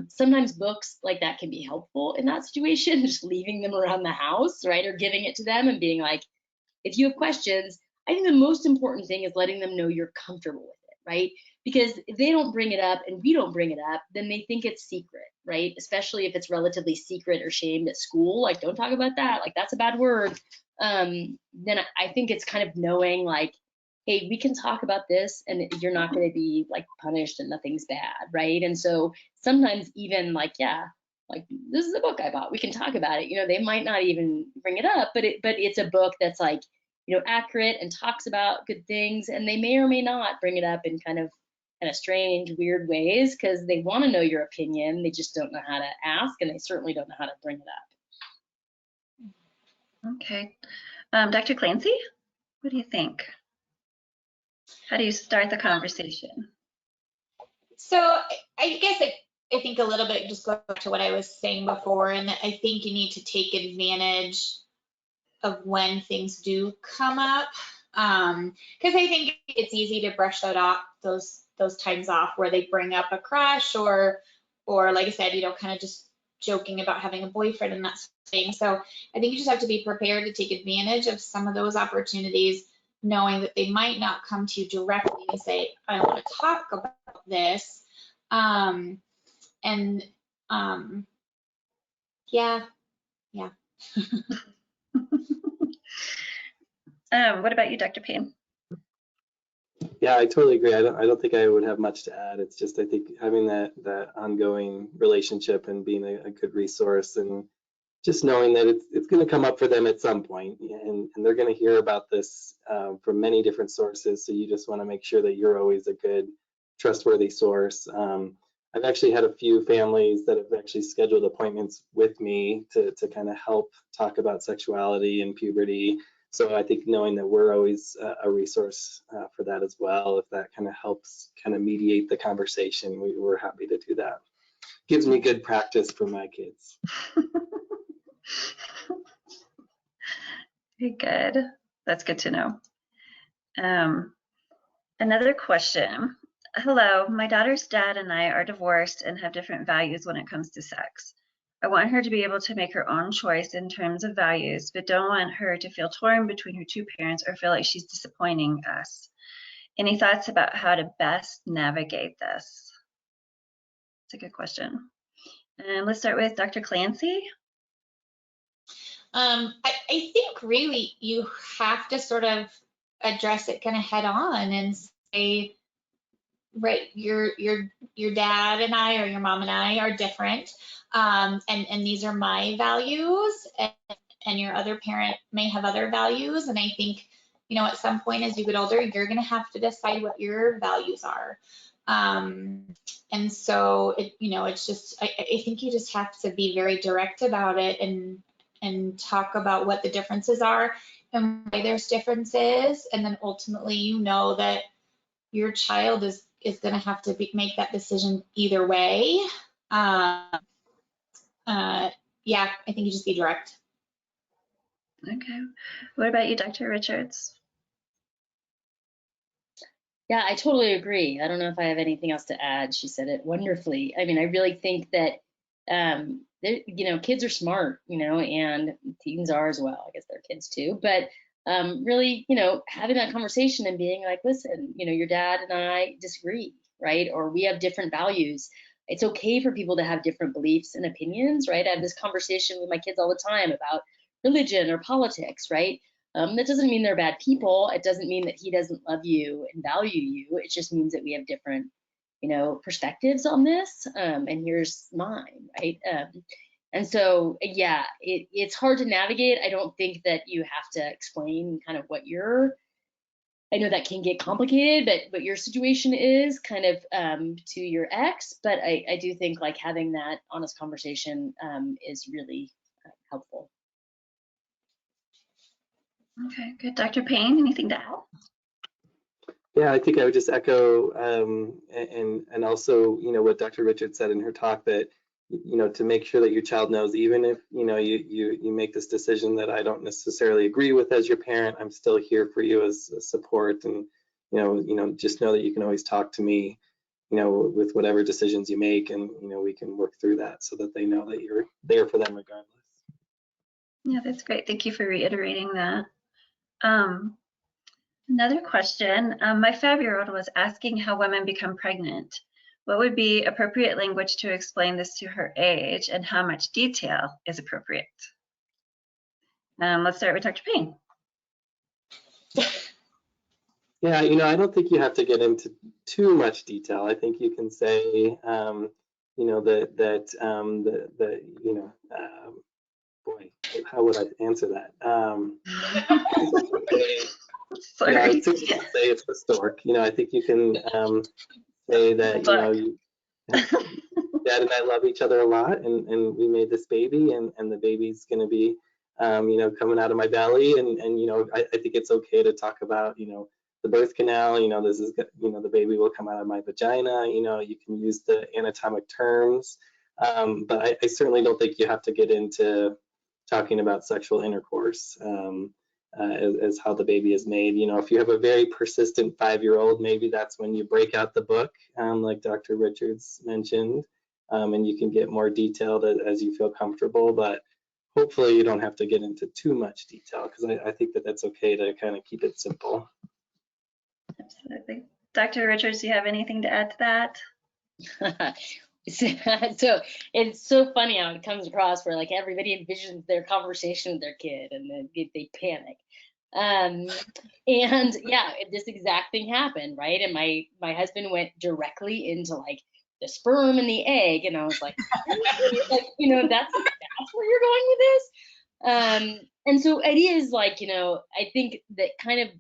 Sometimes books like that can be helpful in that situation, just leaving them around the house, right? Or giving it to them and being like, if you have questions, I think the most important thing is letting them know you're comfortable with it, right? Because if they don't bring it up and we don't bring it up, then they think it's secret, right? Especially if it's relatively secret or shamed at school, like don't talk about that, like that's a bad word. Then I think it's kind of knowing like, hey, we can talk about this and you're not going to be like punished and nothing's bad, right? And so sometimes even like, yeah, like this is a book I bought, we can talk about it. They might not even bring it up, but it's a book that's like, accurate and talks about good things, and they may or may not bring it up in kind of strange, weird ways because they want to know your opinion. They just don't know how to ask, and they certainly don't know how to bring it up. Okay. Dr. Clancy, what do you think? How do you start the conversation? So I guess I think a little bit just go back to what I was saying before, and I think you need to take advantage of when things do come up, because I think it's easy to brush that off, those times off where they bring up a crush or like I said, kind of just joking about having a boyfriend and that sort of thing. So I think you just have to be prepared to take advantage of some of those opportunities, knowing that they might not come to you directly and say, I want to talk about this. Yeah. What about you, Dr. Payne? Yeah, I totally agree. I don't think I would have much to add. It's just I think having that ongoing relationship and being a good resource, and just knowing that it's going to come up for them at some point, and they're going to hear about this from many different sources. So you just want to make sure that you're always a good, trustworthy source. I've actually had a few families that have actually scheduled appointments with me to kind of help talk about sexuality and puberty. So I think knowing that we're always a resource for that as well, if that kind of helps kind of mediate the conversation, we're happy to do that. Gives me good practice for my kids. Very good. That's good to know. Another question. Hello, my daughter's dad and I are divorced and have different values when it comes to sex. I want her to be able to make her own choice in terms of values, but don't want her to feel torn between her two parents or feel like she's disappointing us. Any thoughts about how to best navigate this? It's a good question. And let's start with Dr. Clancy. I think really you have to sort of address it kind of head on and say, right, your dad and I, or your mom and I, are different, and these are my values, and your other parent may have other values, and I think at some point as you get older, you're going to have to decide what your values are, and so it's just I think you just have to be very direct about it and talk about what the differences are and why there's differences, and then ultimately that your child is going to have to make that decision either way. Yeah, I think you just be direct. Okay. What about you, Dr. Richards? Yeah, I totally agree. I don't know if I have anything else to add. She said it wonderfully. I mean, I really think that, kids are smart, and teens are as well. I guess they're kids too. But really, having that conversation and being like, listen, your dad and I disagree, right? Or we have different values. It's okay for people to have different beliefs and opinions, right? I have this conversation with my kids all the time about religion or politics, right? That doesn't mean they're bad people. It doesn't mean that he doesn't love you and value you. It just means that we have different, perspectives on this. And here's mine, right? And so, yeah, it's hard to navigate. I don't think that you have to explain kind of what your I know that can get complicated, but your situation is kind of to your ex, but I do think like having that honest conversation is really helpful. Okay, good. Dr. Payne, anything to add? Yeah, I think I would just echo and also, what Dr. Richards said in her talk, that, to make sure that your child knows, even if, you make this decision that I don't necessarily agree with as your parent, I'm still here for you as a support. And, just know that you can always talk to me, with whatever decisions you make, and, we can work through that so that they know that you're there for them regardless. Yeah, that's great. Thank you for reiterating that. Another question, my 5-year-old was asking how women become pregnant. What would be appropriate language to explain this to her age, and how much detail is appropriate? Let's start with Dr. Payne. Yeah, I don't think you have to get into too much detail. I think you can say, boy, how would I answer that? Sorry. I would simply say it's historic. I think you can say that, Dad and I love each other a lot, and we made this baby, and the baby's going to be, coming out of my belly, and I think it's okay to talk about, the birth canal. This is, the baby will come out of my vagina. You can use the anatomic terms, but I certainly don't think you have to get into talking about sexual intercourse as how the baby is made. If you have a very persistent 5-year-old, maybe that's when you break out the book, like Dr. Richards mentioned, and you can get more detailed as you feel comfortable. But hopefully you don't have to get into too much detail, because I think that that's okay to kind of keep it simple. Absolutely. Dr. Richards, do you have anything to add to that? So it's so funny how it comes across where like everybody envisions their conversation with their kid, and then they panic. And yeah, this exact thing happened, right? And my husband went directly into like the sperm and the egg, and I was like, like that's where you're going with this. And so it is like, I think that kind of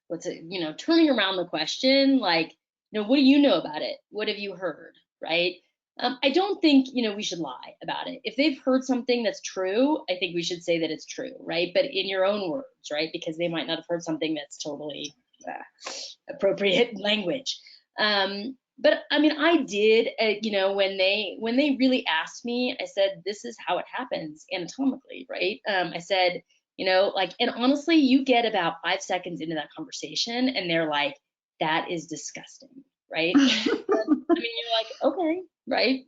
what's it, turning around the question, like, what do you know about it? What have you heard, right? I don't think, we should lie about it. If they've heard something that's true, I think we should say that it's true, right? But in your own words, right? Because they might not have heard something that's totally appropriate language. But I mean, I did, when they really asked me, I said, this is how it happens anatomically, right? I said, and honestly, you get about 5 seconds into that conversation and they're like, that is disgusting, right? I mean, you're like, okay, right,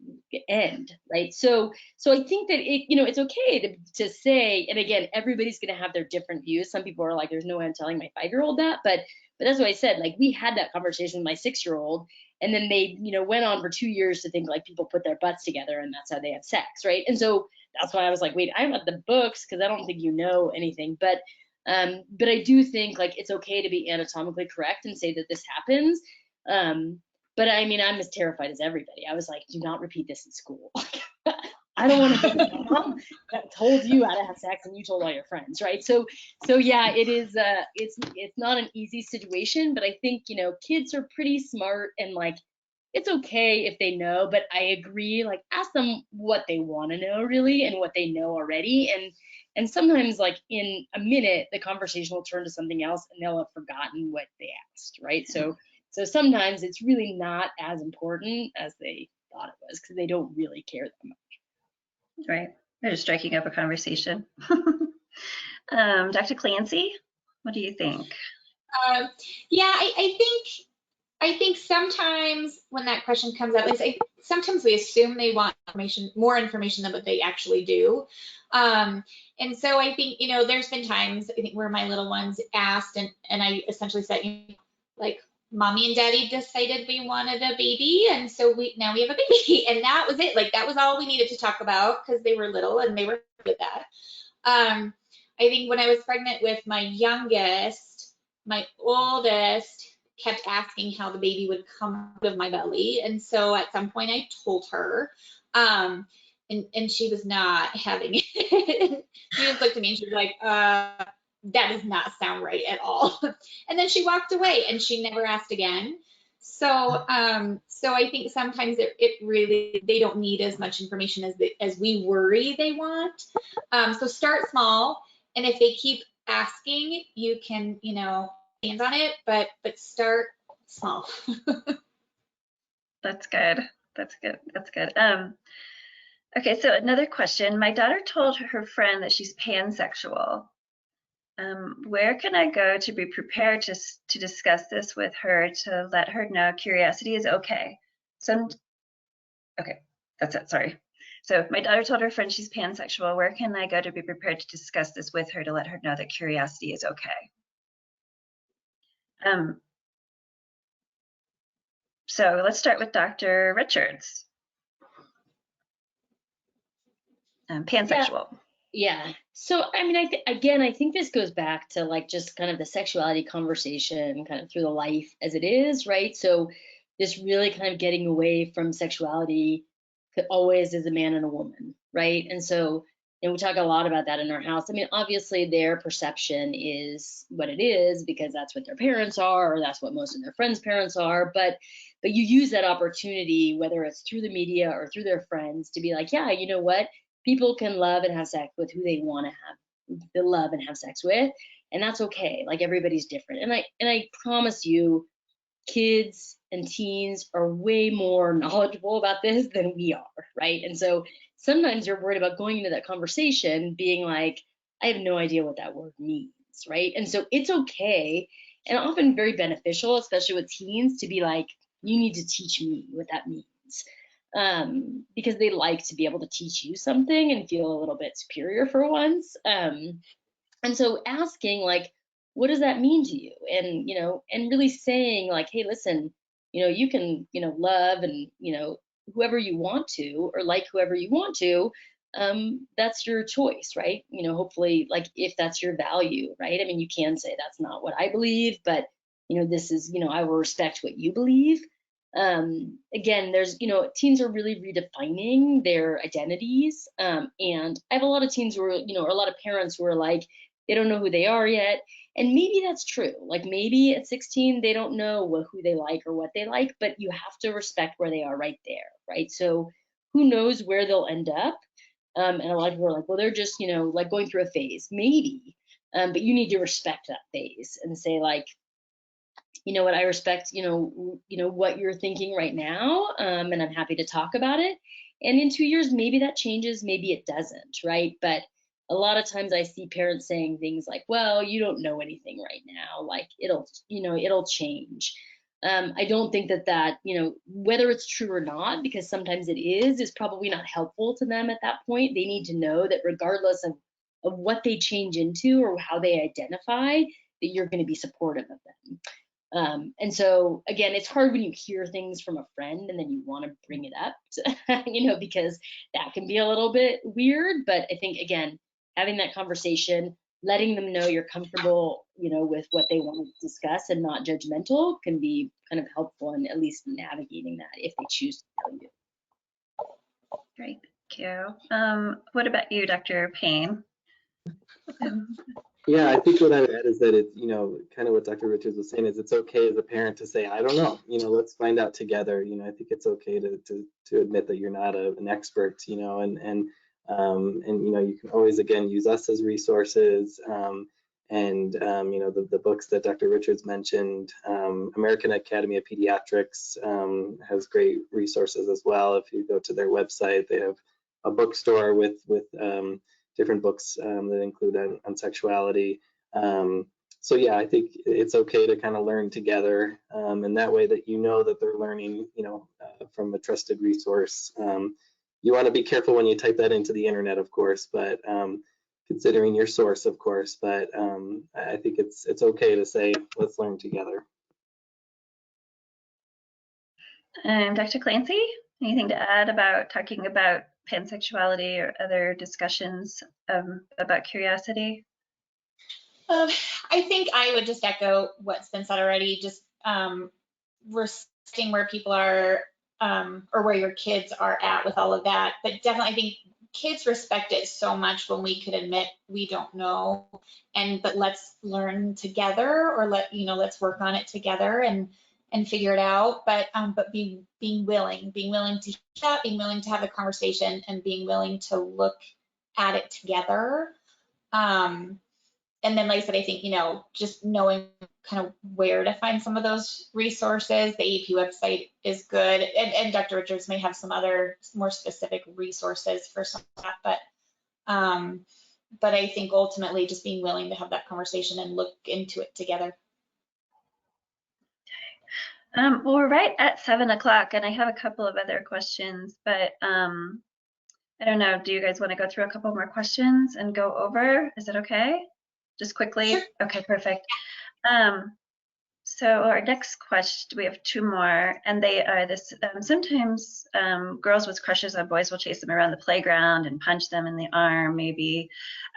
end, right? So I think that it's okay to say, and again, everybody's going to have their different views. Some people are like, there's no way I'm telling my 5-year-old that, but that's what I said. Like, we had that conversation with my 6-year-old, and then they, went on for 2 years to think like people put their butts together and that's how they have sex, right? And so that's why I was like, wait, I have the books because I don't think you know anything. But I do think like it's okay to be anatomically correct and say that this happens. But I mean, I'm as terrified as everybody. I was like, do not repeat this in school. I don't want to be the mom that told you how to have sex and you told all your friends, right? So yeah, it is. It's not an easy situation, but I think kids are pretty smart, and like it's okay if they know. But I agree, like ask them what they want to know really and what they know already, and sometimes like in a minute the conversation will turn to something else and they'll have forgotten what they asked, right? So sometimes it's really not as important as they thought it was because they don't really care that much. Right. They're just striking up a conversation. Dr. Clancy, what do you think? Yeah, I think sometimes when that question comes up, sometimes we assume they want more information than what they actually do. And so I think, there's been times I think where my little ones asked and I essentially said, like, Mommy and Daddy decided we wanted a baby, and so now we have a baby, and that was it. Like, that was all we needed to talk about because they were little and they were good with that. I think when I was pregnant with my youngest, my oldest kept asking how the baby would come out of my belly, and so at some point I told her, and she was not having it. She just looked at me and she was like, that does not sound right at all. And then she walked away and she never asked again. So, so I think sometimes it really, they don't need as much information as we worry they want. So start small, and if they keep asking, you can, you know, stand on it, but start small. That's good. That's good. That's good. Okay, so another question. My daughter told her friend that she's pansexual. Where can I go to be prepared to discuss this with her, to let her know curiosity is okay? Okay, that's it, sorry. So my daughter told her friend she's pansexual. Where can I go to be prepared to discuss this with her, to let her know that curiosity is okay? So let's start with Dr. Richards. Pansexual. Yeah. So, I mean, I think this goes back to like just kind of the sexuality conversation kind of through the life as it is, right? So this really kind of getting away from sexuality always as a man and a woman, right? And so, and we talk a lot about that in our house. I mean, obviously their perception is what it is because that's what their parents are, or that's what most of their friends' parents are. But you use that opportunity, whether it's through the media or through their friends, to be like, yeah, you know what? People can love and have sex with who they want to love and have sex with, and that's okay. Like everybody's different. And I promise you, kids and teens are way more knowledgeable about this than we are, right? And so sometimes you're worried about going into that conversation being like, I have no idea what that word means, right? And so it's okay, and often very beneficial, especially with teens, to be like, you need to teach me what that means. Because they like to be able to teach you something and feel a little bit superior for once. And so asking like, what does that mean to you? And, you know, and really saying like, hey, listen, you know, you can, you know, love and, you know, whoever you want to, or like whoever you want to, that's your choice, right? You know, hopefully, like if that's your value, right? I mean, you can say that's not what I believe, but, you know, this is, you know, I will respect what you believe. Again, there's, you know, teens are really redefining their identities. And I have a lot of teens who are, you know, or a lot of parents who are like, they don't know who they are yet. And maybe that's true. Like maybe at 16, they don't know who they like or what they like, but you have to respect where they are right there, right? So who knows where they'll end up? And a lot of people are like, well, they're just, you know, like going through a phase, maybe. But you need to respect that phase and say like, you know what, I respect, you know what you're thinking right now, and I'm happy to talk about it. And in 2 years, maybe that changes, maybe it doesn't, right? But a lot of times I see parents saying things like, well, you don't know anything right now, like it'll, you know, it'll change. I don't think that, you know, whether it's true or not, because sometimes it is probably not helpful to them at that point. They need to know that regardless of what they change into or how they identify, that you're going to be supportive of them. And so again, it's hard when you hear things from a friend and then you want to bring it up, you know, because that can be a little bit weird. But I think, again, having that conversation, letting them know you're comfortable, you know, with what they want to discuss and not judgmental, can be kind of helpful in at least navigating that if they choose to tell you. Great, thank you. What about you, Dr. Payne? Yeah, I think what I would add is that it's, you know, kind of what Dr. Richards was saying is it's okay as a parent to say, I don't know, you know, let's find out together. You know, I think it's okay to admit that you're not an expert, you know, and you know, you can always, again, use us as resources. You know, the books that Dr. Richards mentioned, American Academy of Pediatrics has great resources as well. If you go to their website, they have a bookstore with different books that include on sexuality. So yeah, I think it's okay to kind of learn together, and that way that you know that they're learning, you know, from a trusted resource. You want to be careful when you type that into the internet, of course, but considering your source, of course. But I think it's okay to say, let's learn together. Dr. Clancy, anything to add about talking about pansexuality or other discussions about curiosity? I think I would just echo what's been said already, just respecting where people are or where your kids are at with all of that. But definitely, I think kids respect it so much when we could admit we don't know, but let's learn together, or let's work on it together and figure it out. But being willing to hear that, being willing to have the conversation, and being willing to look at it together. And then, like I said, I think, just knowing kind of where to find some of those resources. The AAP website is good, and Dr. Richards may have some other more specific resources for some of that, but I think ultimately just being willing to have that conversation and look into it together. Well, we're right at 7 o'clock, and I have a couple of other questions, but I don't know, do you guys want to go through a couple more questions and go over? Is it okay? Just quickly? Sure. Okay, perfect. So our next question, we have two more, and they are this, sometimes girls with crushes on boys will chase them around the playground and punch them in the arm, maybe.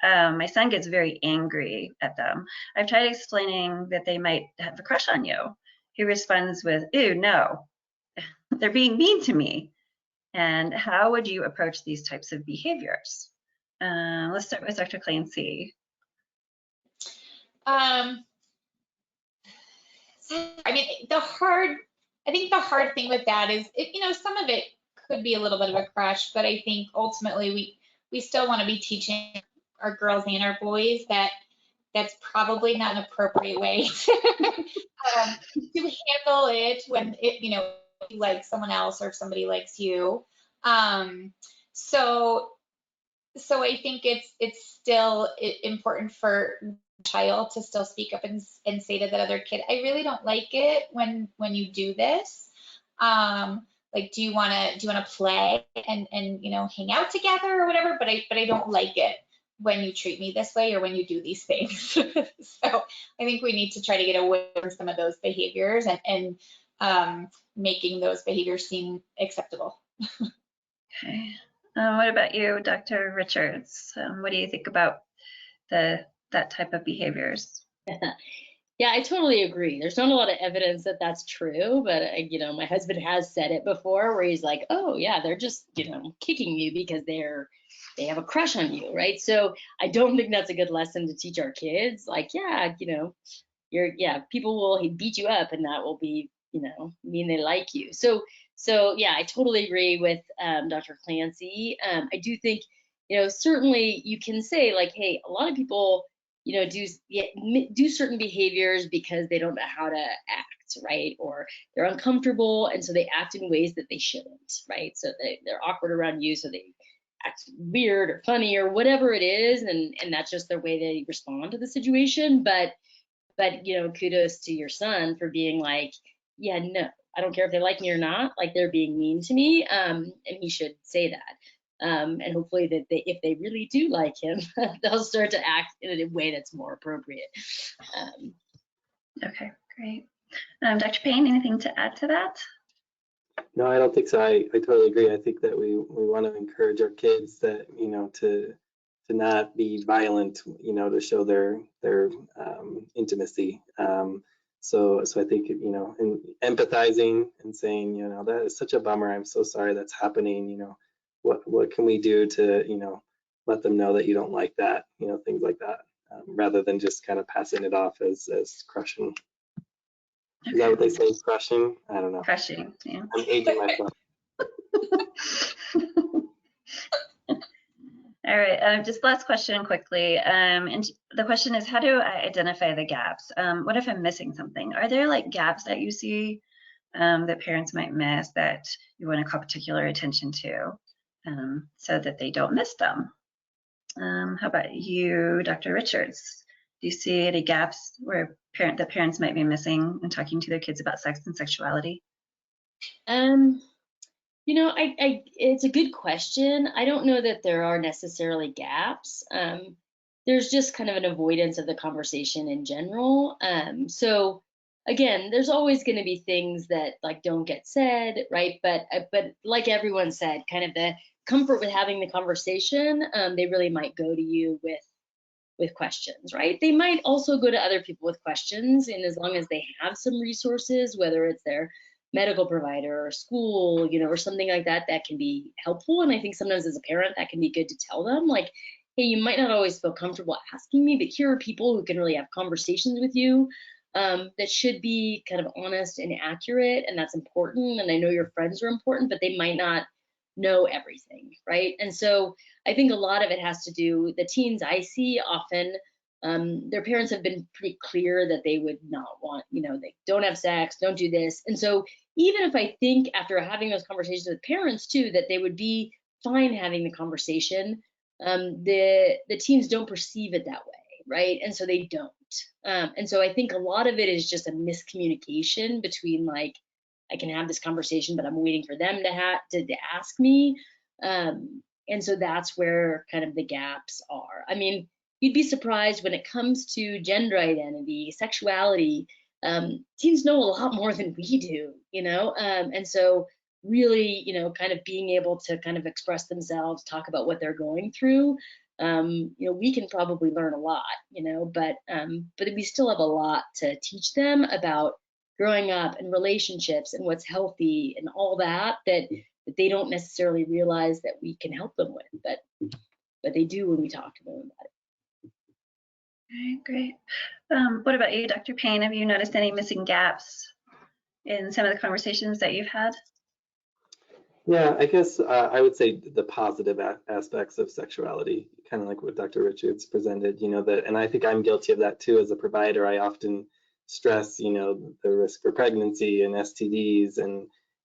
My son gets very angry at them. I've tried explaining that they might have a crush on you. He responds with, ew, no, they're being mean to me. And how would you approach these types of behaviors? Let's start with Dr. Clancy. I mean, I think the hard thing with that is, some of it could be a little bit of a crush, but I think ultimately we still want to be teaching our girls and our boys that that's probably not an appropriate way to handle it when you like someone else or somebody likes you. So I think it's still important for child to still speak up and say to that other kid, I really don't like it when you do this. Like, do you want to play and hang out together or whatever? But I don't like it when you treat me this way or when you do these things. So I think we need to try to get away from some of those behaviors and making those behaviors seem acceptable. Okay. What about you, Dr. Richards? What do you think about that type of behaviors? Yeah, I totally agree. There's not a lot of evidence that that's true, but my husband has said it before, where he's like, "Oh yeah, they're just kicking you because they have a crush on you, right?" So I don't think that's a good lesson to teach our kids. Like, people will beat you up, and that will be mean they like you. So yeah, I totally agree with Dr. Clancy. I do think certainly you can say, like, hey, a lot of people do certain behaviors because they don't know how to act, right? Or they're uncomfortable, and so they act in ways that they shouldn't, right? So they're awkward around you, so they act weird or funny or whatever it is, and that's just their way they respond to the situation. But kudos to your son for being like, yeah, no, I don't care if they like me or not, like, they're being mean to me, and he should say that. And hopefully that if they really do like him, they'll start to act in a way that's more appropriate. Okay, great. Dr. Payne, anything to add to that? No, I don't think so. I totally agree. I think that we want to encourage our kids that, to not be violent, to show their intimacy. So I think, in empathizing and saying, that is such a bummer. I'm so sorry that's happening. What can we do to, let them know that you don't like that, things like that, rather than just kind of passing it off as crushing. Okay. Is that what they say, crushing? I don't know. Crushing, yeah. I'm aging myself. All right, just last question quickly. And the question is, how do I identify the gaps? What if I'm missing something? Are there like gaps that you see that parents might miss that you want to call particular attention to so that they don't miss them? How about you, Dr. Richards? Do you see any gaps where the parents might be missing in talking to their kids about sex and sexuality? It's a good question. I don't know that there are necessarily gaps. There's just kind of an avoidance of the conversation in general. So again, there's always going to be things that like don't get said, right? But like everyone said, kind of the comfort with having the conversation, they really might go to you with questions, right? They might also go to other people with questions, and as long as they have some resources, whether it's their medical provider or school, you know, or something like that, that can be helpful. And I think sometimes as a parent, that can be good to tell them, like, hey, you might not always feel comfortable asking me, but here are people who can really have conversations with you that should be kind of honest and accurate, and that's important. And I know your friends are important, but they might not know everything, right? And so I think a lot of it has to do, the teens I see often, their parents have been pretty clear that they would not want, you know, they don't have sex, don't do this. And so even if I think after having those conversations with parents too, that they would be fine having the conversation, the teens don't perceive it that way, right? And so they don't. And so I think a lot of it is just a miscommunication between, like, I can have this conversation, but I'm waiting for them to ask me. And so that's where kind of the gaps are. I mean, you'd be surprised when it comes to gender identity, sexuality, teens know a lot more than we do, you know? And so really, you know, kind of being able to kind of express themselves, talk about what they're going through, you know, we can probably learn a lot, you know, but we still have a lot to teach them about growing up and relationships and what's healthy and all that they don't necessarily realize that we can help them with, but they do when we talk to them about it. All right, great. What about you, Dr. Payne? Have you noticed any missing gaps in some of the conversations that you've had? Yeah, I guess I would say the positive aspects of sexuality, kind of like what Dr. Richards presented, you know, that, and I think I'm guilty of that too as a provider. I often stress, you know, the risk for pregnancy and STDs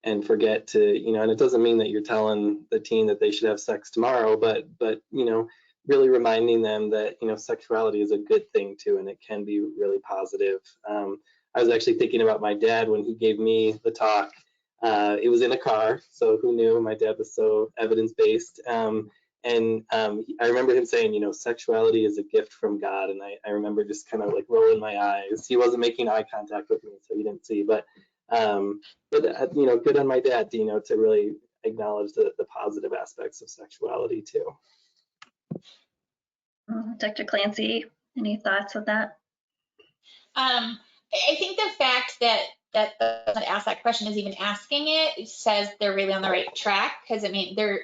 and forget to, you know, and it doesn't mean that you're telling the teen that they should have sex tomorrow, but you know, really reminding them that, you know, sexuality is a good thing too, and it can be really positive. I was actually thinking about my dad when he gave me the talk. It was in a car, so who knew? My dad was so evidence-based. I remember him saying, you know, sexuality is a gift from God, and I remember just kind of like rolling my eyes. He wasn't making eye contact with me, so he didn't see, but you know, good on my dad, you know, to really acknowledge the positive aspects of sexuality too. Dr. Clancy, any thoughts on that? I think the fact that the person that asked that question is even asking it says they're really on the right track, because I mean they're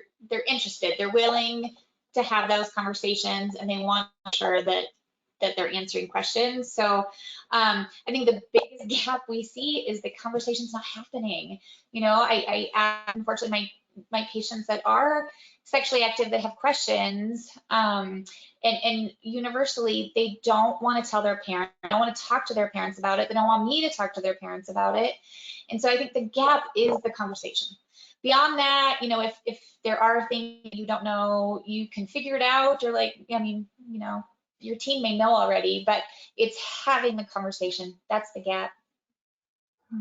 interested, they're willing to have those conversations, and they want to make sure that they're answering questions. So I think the biggest gap we see is the conversation's not happening. You know, I unfortunately my patients that are sexually active that have questions, and universally they don't want to tell their parents, they don't want to talk to their parents about it, they don't want me to talk to their parents about it. And so I think the gap is the conversation. Beyond that, you know, if there are things you don't know, you can figure it out, or like, I mean, you know, your team may know already, but it's having the conversation. That's the gap.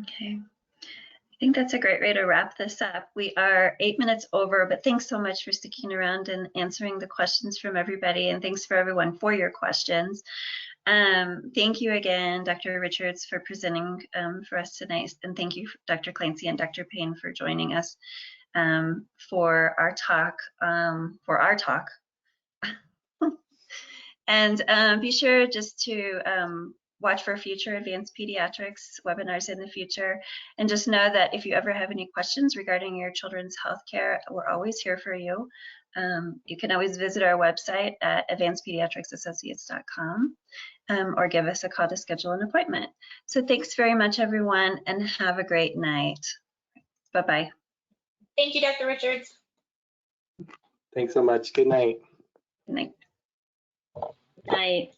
Okay. I think that's a great way to wrap this up. We are 8 minutes over, but thanks so much for sticking around and answering the questions from everybody, and thanks for everyone for your questions. Thank you again, Dr. Richards, for presenting for us tonight, and thank you, Dr. Clancy and Dr. Payne, for joining us for our talk. And be sure just to watch for future advanced pediatrics webinars in the future. And just know that if you ever have any questions regarding your children's healthcare, we're always here for you. You can always visit our website at advancedpediatricsassociates.com or give us a call to schedule an appointment. So thanks very much, everyone, and have a great night. Bye-bye. Thank you, Dr. Richards. Thanks so much. Good night. Good night. Night.